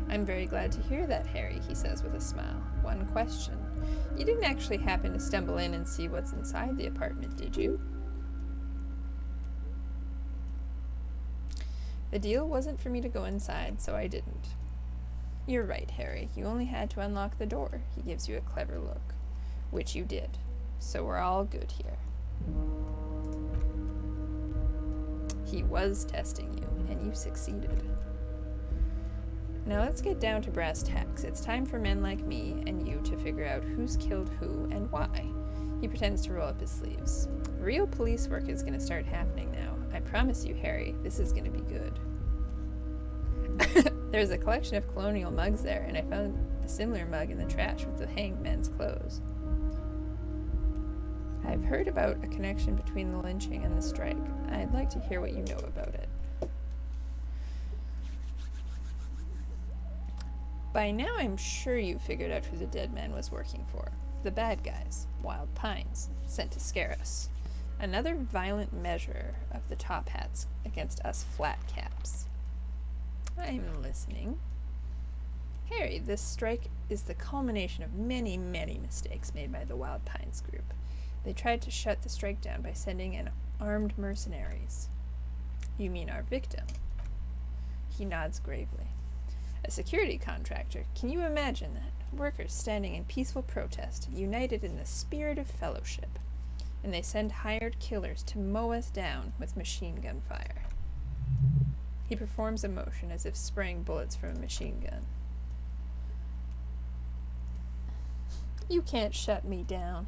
I'm very glad to hear that, Harry, he says with a smile. One question. You didn't actually happen to stumble in and see what's inside the apartment, did you? The deal wasn't for me to go inside, so I didn't. You're right, Harry. You only had to unlock the door. He gives you a clever look. Which you did. So we're all good here. He was testing you, and you succeeded. Now let's get down to brass tacks. It's time for men like me and you to figure out who's killed who and why. He pretends to roll up his sleeves. Real police work is going to start happening now. I promise you, Harry, this is going to be good. There's a collection of colonial mugs there, and I found a similar mug in the trash with the hanged men's clothes. I've heard about a connection between the lynching and the strike. I'd like to hear what you know about it. By now I'm sure you've figured out who the dead man was working for. The bad guys, Wild Pines, sent to scare us. Another violent measure of the top hats against us flat caps. I'm listening. Harry, this strike is the culmination of many, many mistakes made by the Wild Pines group. They tried to shut the strike down by sending in armed mercenaries. You mean our victim? He nods gravely. A security contractor. Can you imagine that? Workers standing in peaceful protest, united in the spirit of fellowship. And they send hired killers to mow us down with machine gun fire. He performs a motion as if spraying bullets from a machine gun. You can't shut me down.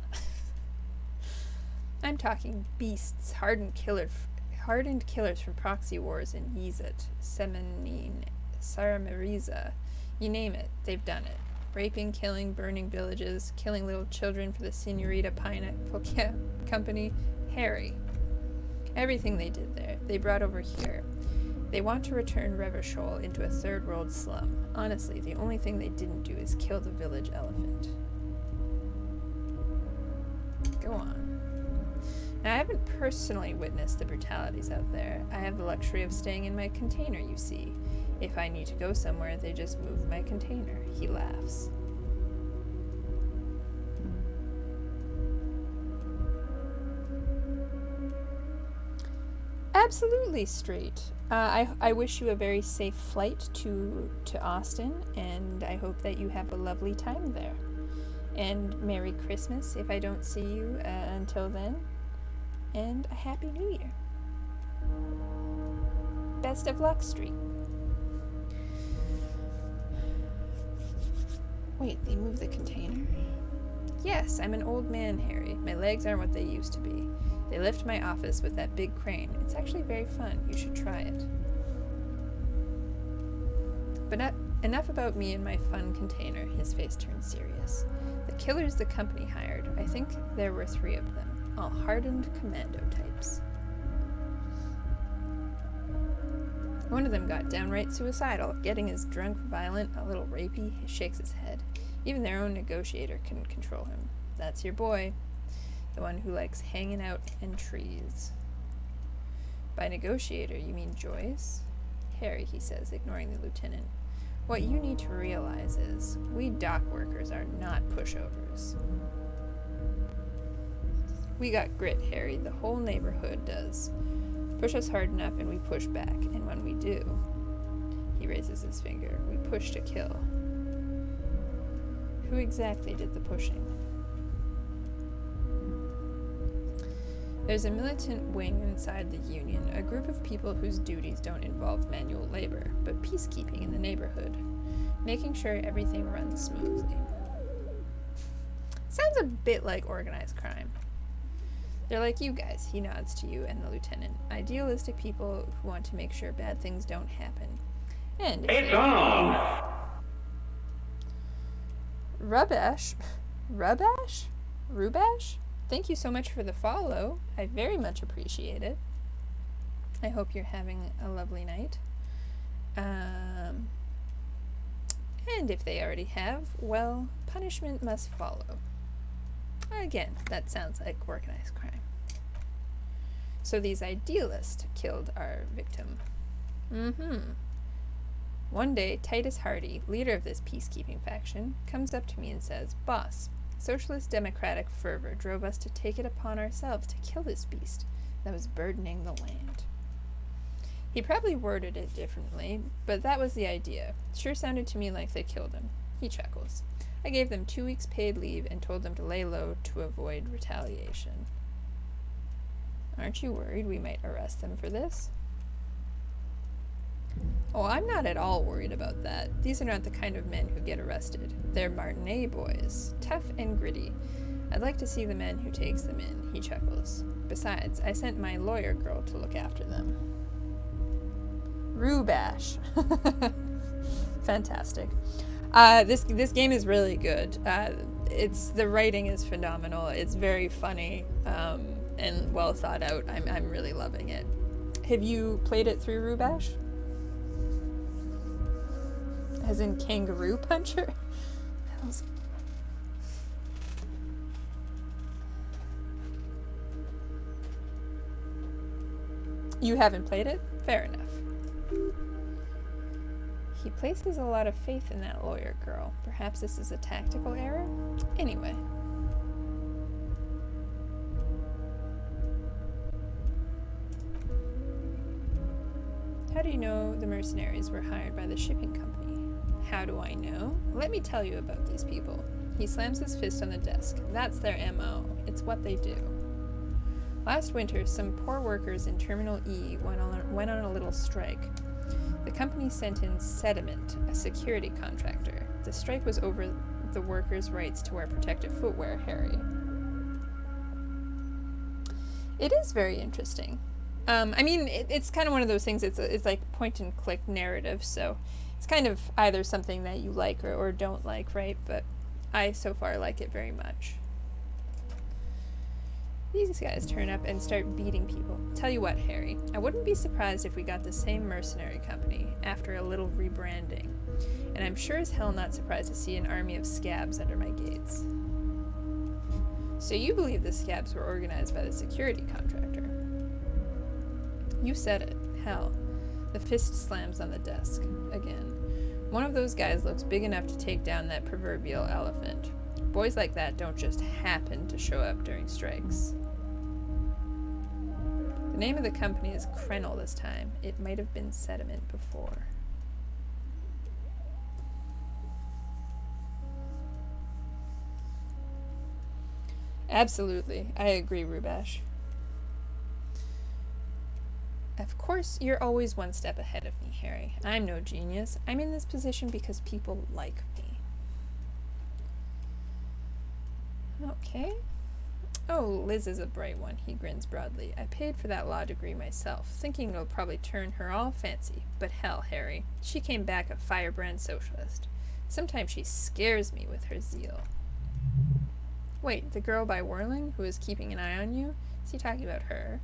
I'm talking beasts, hardened killers from proxy wars in Yizet, Semenine, Saramariza. You name it, they've done it. Raping, killing, burning villages, killing little children for the Senorita Pineapple Company. Harry. Everything they did there, they brought over here. They want to return Revachol into a third world slum. Honestly, the only thing they didn't do is kill the village elephant. Go on. Now, I haven't personally witnessed the brutalities out there. I have the luxury of staying in my container, you see. If I need to go somewhere, they just move my container. He laughs. Absolutely straight. I wish you a very safe flight to Austin, and I hope that you have a lovely time there. And Merry Christmas if I don't see you until then. And a Happy New Year. Best of luck, Street. Wait, they moved the container? Yes, I'm an old man, Harry. My legs aren't what they used to be. They lift my office with that big crane. It's actually very fun. You should try it. But enough about me and my fun container. His face turned serious. The killers the company hired, I think there were 3 of them, all hardened commando types. One of them got downright suicidal, getting as drunk, violent, a little rapey. He shakes his head. Even their own negotiator couldn't control him. That's your boy. The one who likes hanging out in trees. By negotiator, you mean Joyce? Harry, he says, ignoring the lieutenant. What you need to realize is, we dock workers are not pushovers. We got grit, Harry. The whole neighborhood does. Push us hard enough and we push back, and when we do, he raises his finger, we push to kill. Who exactly did the pushing? There's a militant wing inside the Union, a group of people whose duties don't involve manual labor, but peacekeeping in the neighborhood, making sure everything runs smoothly. Sounds a bit like organized crime. They're like you guys, he nods to you and the lieutenant. Idealistic people who want to make sure bad things don't happen. And It's on! Rubash? Rubash? Thank you so much for the follow. I very much appreciate it. I hope you're having a lovely night. And if they already have, well, punishment must follow. Again, that sounds like organized crime. So these idealists killed our victim. One day, Titus Hardy, leader of this peacekeeping faction, comes up to me and says, "Boss, socialist democratic fervor drove us to take it upon ourselves to kill this beast that was burdening the land." He probably worded it differently, but that was the idea. Sure sounded to me like they killed him. He chuckles. I gave them 2 weeks paid leave and told them to lay low to avoid retaliation. Aren't you worried we might arrest them for this? Oh, I'm not at all worried about that. These are not the kind of men who get arrested. They're Martinet boys, tough and gritty. I'd like to see the man who takes them in, he chuckles. Besides, I sent my lawyer girl to look after them. Rubash. Fantastic. This game is really good. The writing is phenomenal. It's very funny and well thought out. I'm really loving it. Have you played it through Rubash? As in Kangaroo Puncher? You haven't played it? Fair enough. He places a lot of faith in that lawyer girl. Perhaps this is a tactical error? Anyway. How do you know the mercenaries were hired by the shipping company? How do I know? Let me tell you about these people. He slams his fist on the desk. That's their MO. It's what they do. Last winter, some poor workers in Terminal E went on a little strike. The company sent in Sediment, a security contractor. The strike was over the workers' rights to wear protective footwear, Harry. It is very interesting. I mean, it's kind of one of those things, it's like point-and-click narrative, so it's kind of either something that you like or don't like, right? But I so far like it very much. These guys turn up and start beating people. Tell you what, Harry, I wouldn't be surprised if we got the same mercenary company after a little rebranding. And I'm sure as hell not surprised to see an army of scabs under my gates. So you believe the scabs were organized by the security contractor? You said it. Hell. The fist slams on the desk. Again. One of those guys looks big enough to take down that proverbial elephant. Boys like that don't just happen to show up during strikes. The name of the company is Krenel this time. It might have been Sediment before. Absolutely. I agree, Rubash. Of course, you're always one step ahead of me, Harry. I'm no genius. I'm in this position because people like me. Okay. Oh, Liz is a bright one, he grins broadly. I paid for that law degree myself, thinking it'll probably turn her all fancy. But hell, Harry, she came back a firebrand socialist. Sometimes she scares me with her zeal. Wait, the girl by Whirling, who is keeping an eye on you? Is he talking about her?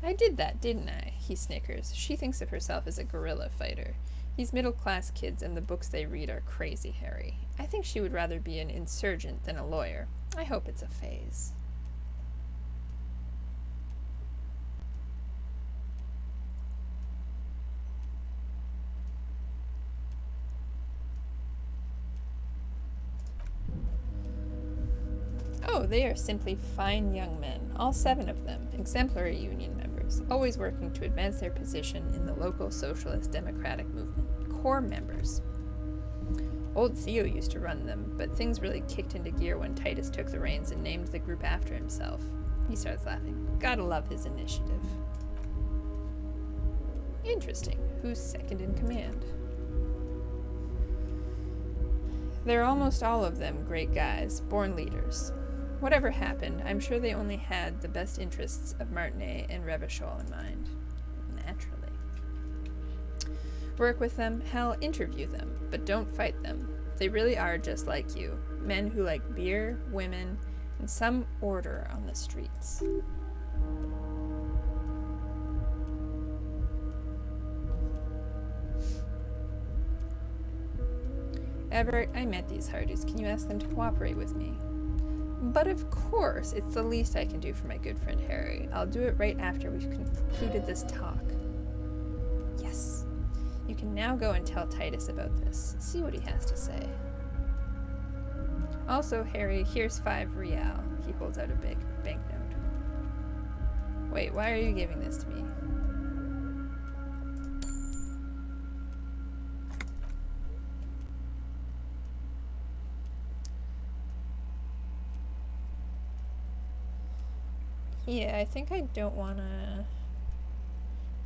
I did that, didn't I? He snickers. She thinks of herself as a guerrilla fighter. These middle-class kids and the books they read are crazy, Harry. I think she would rather be an insurgent than a lawyer. I hope it's a phase. Oh, they are simply fine young men, all 7 of them, exemplary union members, always working to advance their position in the local socialist democratic movement. Core members. Old Theo used to run them, but things really kicked into gear when Titus took the reins and named the group after himself. He starts laughing. Gotta love his initiative. Interesting. Who's second in command? They're almost all of them great guys, born leaders. Whatever happened, I'm sure they only had the best interests of Martinet and Revachol in mind. Naturally. Work with them, hell, interview them, but don't fight them. They really are just like you. Men who like beer, women, and some order on the streets. Everett, I met these Hardys. Can you ask them to cooperate with me? But of course, it's the least I can do for my good friend Harry. I'll do it right after we've concluded this talk. Yes. You can now go and tell Titus about this. See what he has to say. Also, Harry, here's 5 real. He holds out a big banknote. Wait, why are you giving this to me? Yeah, I think I don't want to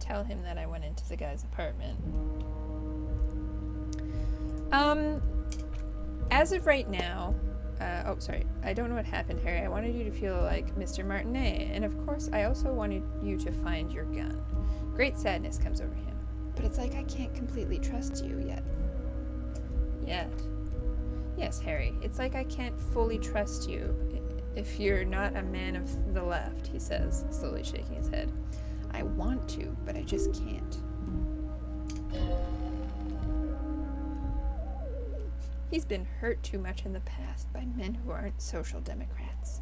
tell him that I went into the guy's apartment. As of right now, oh, sorry, I don't know what happened, Harry. I wanted you to feel like Mr. Martinet, and of course, I also wanted you to find your gun. Great sadness comes over him, but it's like I can't completely trust you yet. Yet? Yes, Harry, it's like I can't fully trust you if you're not a man of the left, he says, slowly shaking his head. I want to, but I just can't. He's been hurt too much in the past by men who aren't social democrats.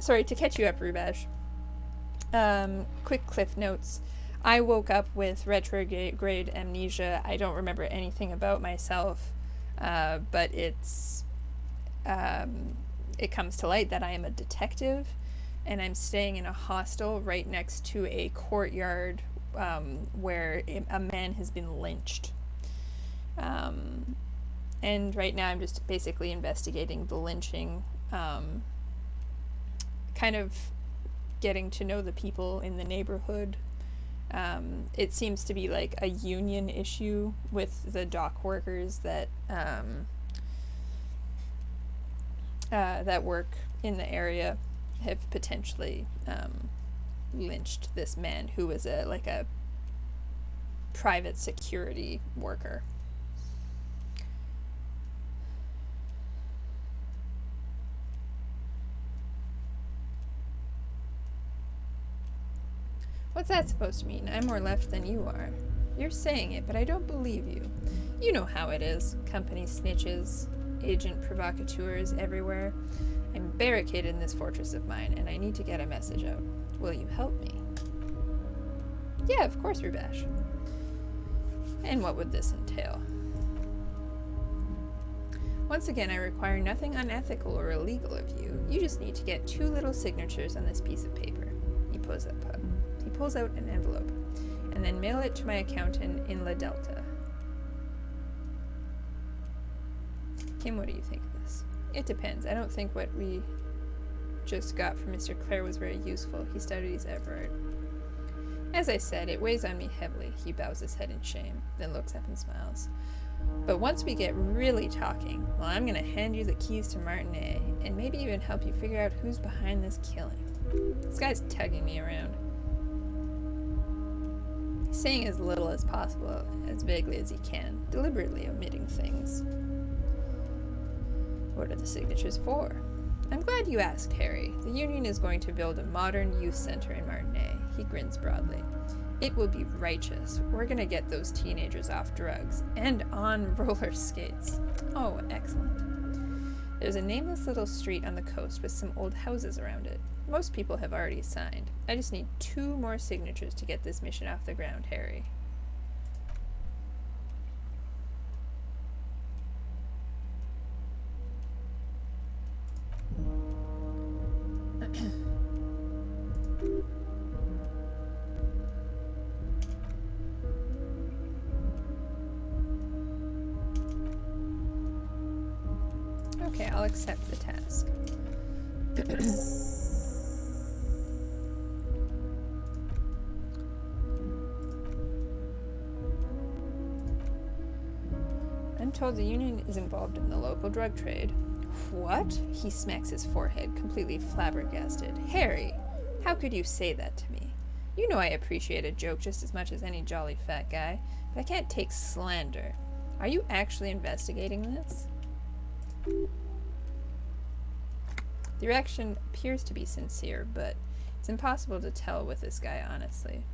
Sorry, to catch you up, Rubash. Quick cliff notes. I woke up with retrograde amnesia. I don't remember anything about myself, but it's... it comes to light that I am a detective, and I'm staying in a hostel right next to a courtyard where a man has been lynched. And right now I'm just basically investigating the lynching, kind of getting to know the people in the neighborhood. It seems to be like a union issue with the dock workers that that work in the area have potentially lynched this man who was a private security worker. What's that supposed to mean? I'm more left than you are. You're saying it, but I don't believe you. You know how it is. Company snitches, agent provocateurs everywhere. I'm barricaded in this fortress of mine, and I need to get a message out. Will you help me? Yeah, of course, Rubash. And what would this entail? Once again, I require nothing unethical or illegal of you. You just need to get 2 little signatures on this piece of paper. He pulls out an envelope, and then mail it to my accountant in La Delta. Kim, what do you think of this? It depends. I don't think what we just got from Mr. Clare was very useful. He studies Everett. As I said, it weighs on me heavily. He bows his head in shame, then looks up and smiles. But once we get really talking, well, I'm going to hand you the keys to Martinet, and maybe even help you figure out who's behind this killing. This guy's tugging me around. He's saying as little as possible, as vaguely as he can, deliberately omitting things. What are the signatures for? I'm glad you asked, Harry. The Union is going to build a modern youth center in Martinet. He grins broadly. It will be righteous. We're going to get those teenagers off drugs and on roller skates. Oh, excellent. There's a nameless little street on the coast with some old houses around it. Most people have already signed. I just need 2 more signatures to get this mission off the ground, Harry. Okay, I'll accept the task. I'm told the Union is involved in the local drug trade. What? He smacks his forehead, completely flabbergasted. Harry, how could you say that to me? You know I appreciate a joke just as much as any jolly fat guy, but I can't take slander. Are you actually investigating this? The reaction appears to be sincere, but it's impossible to tell with this guy, honestly.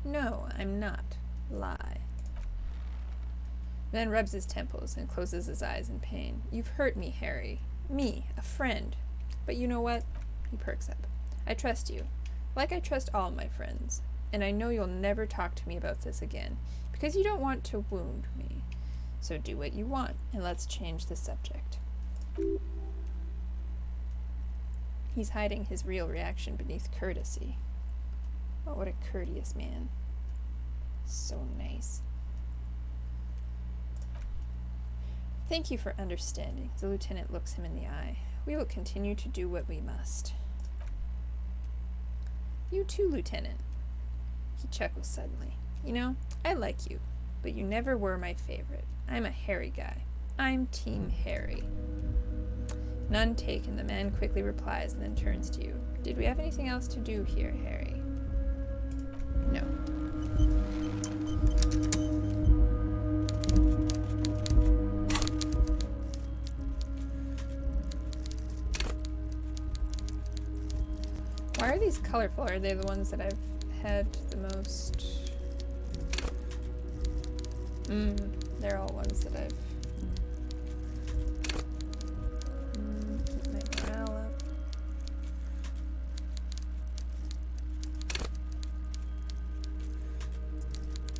No, I'm not. Lie. Then rubs his temples and closes his eyes in pain. You've hurt me, Harry. Me, a friend. But you know what? He perks up. I trust you, like I trust all my friends. And I know you'll never talk to me about this again, because you don't want to wound me. So do what you want, and let's change the subject. He's hiding his real reaction beneath courtesy. Oh, what a courteous man. So nice. Thank you for understanding. The lieutenant looks him in the eye. We will continue to do what we must. You too, Lieutenant. He chuckles suddenly. You know, I like you, but you never were my favorite. I'm a Harry guy. I'm Team Harry. None taken, the man quickly replies and then turns to you. Did we have anything else to do here, Harry? No. Why are these colorful? Are they the ones that I've had the most? They're all ones that I've keep my morale up.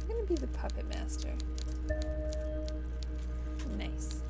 I'm gonna be the puppet master. Nice.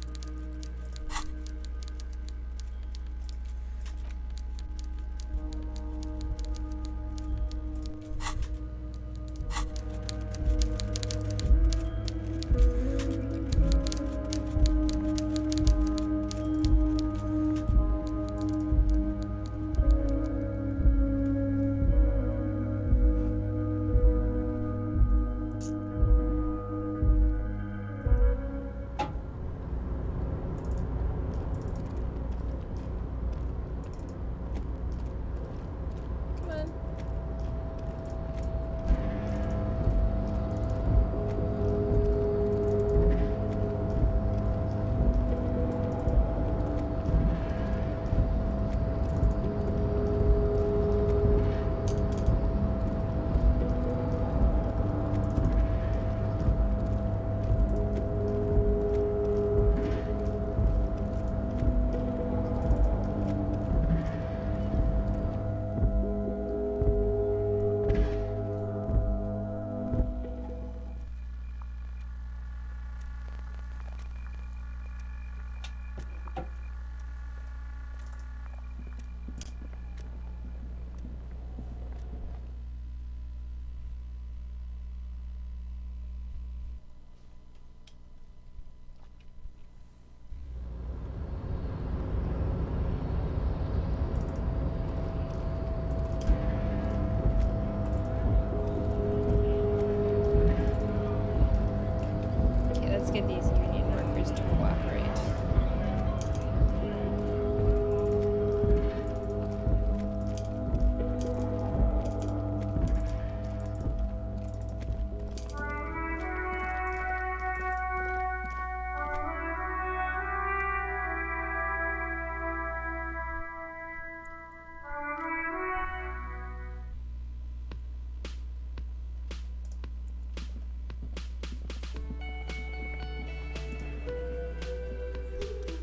Get these union workers to cooperate.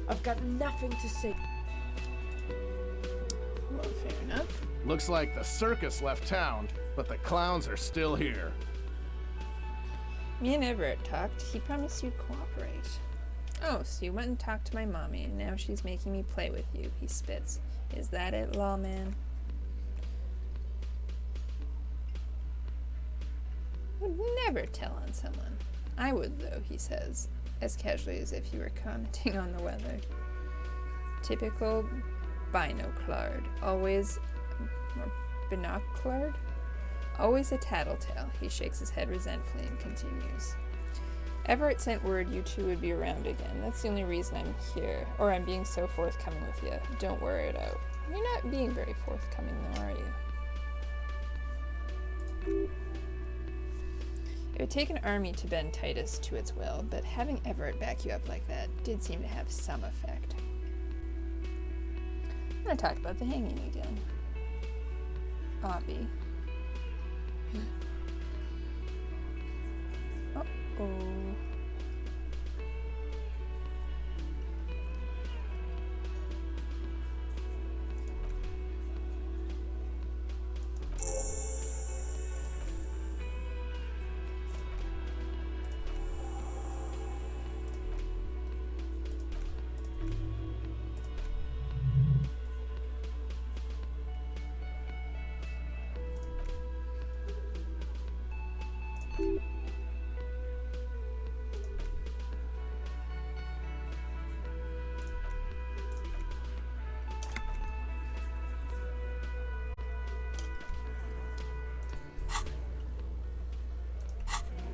I've got nothing to say. Well, fair enough. Looks like the circus left town, but the clowns are still here. Me and Everett talked. He promised you'd cooperate. Oh, so you went and talked to my mommy, and now she's making me play with you, he spits. Is that it, lawman? Would never tell on someone. I would, though, he says, as casually as if you were commenting on the weather. Typical binoculared, always, or binoculared? Always a tattletale. He shakes his head resentfully and continues. Everett sent word you two would be around again. That's the only reason I'm here, or I'm being so forthcoming with you. Don't wear it out. You're not being very forthcoming, though, are you? It would take an army to bend Titus to its will, but having Everett back you up like that did seem to have some effect. I'm gonna talk about the hanging again. Obby. Uh-oh.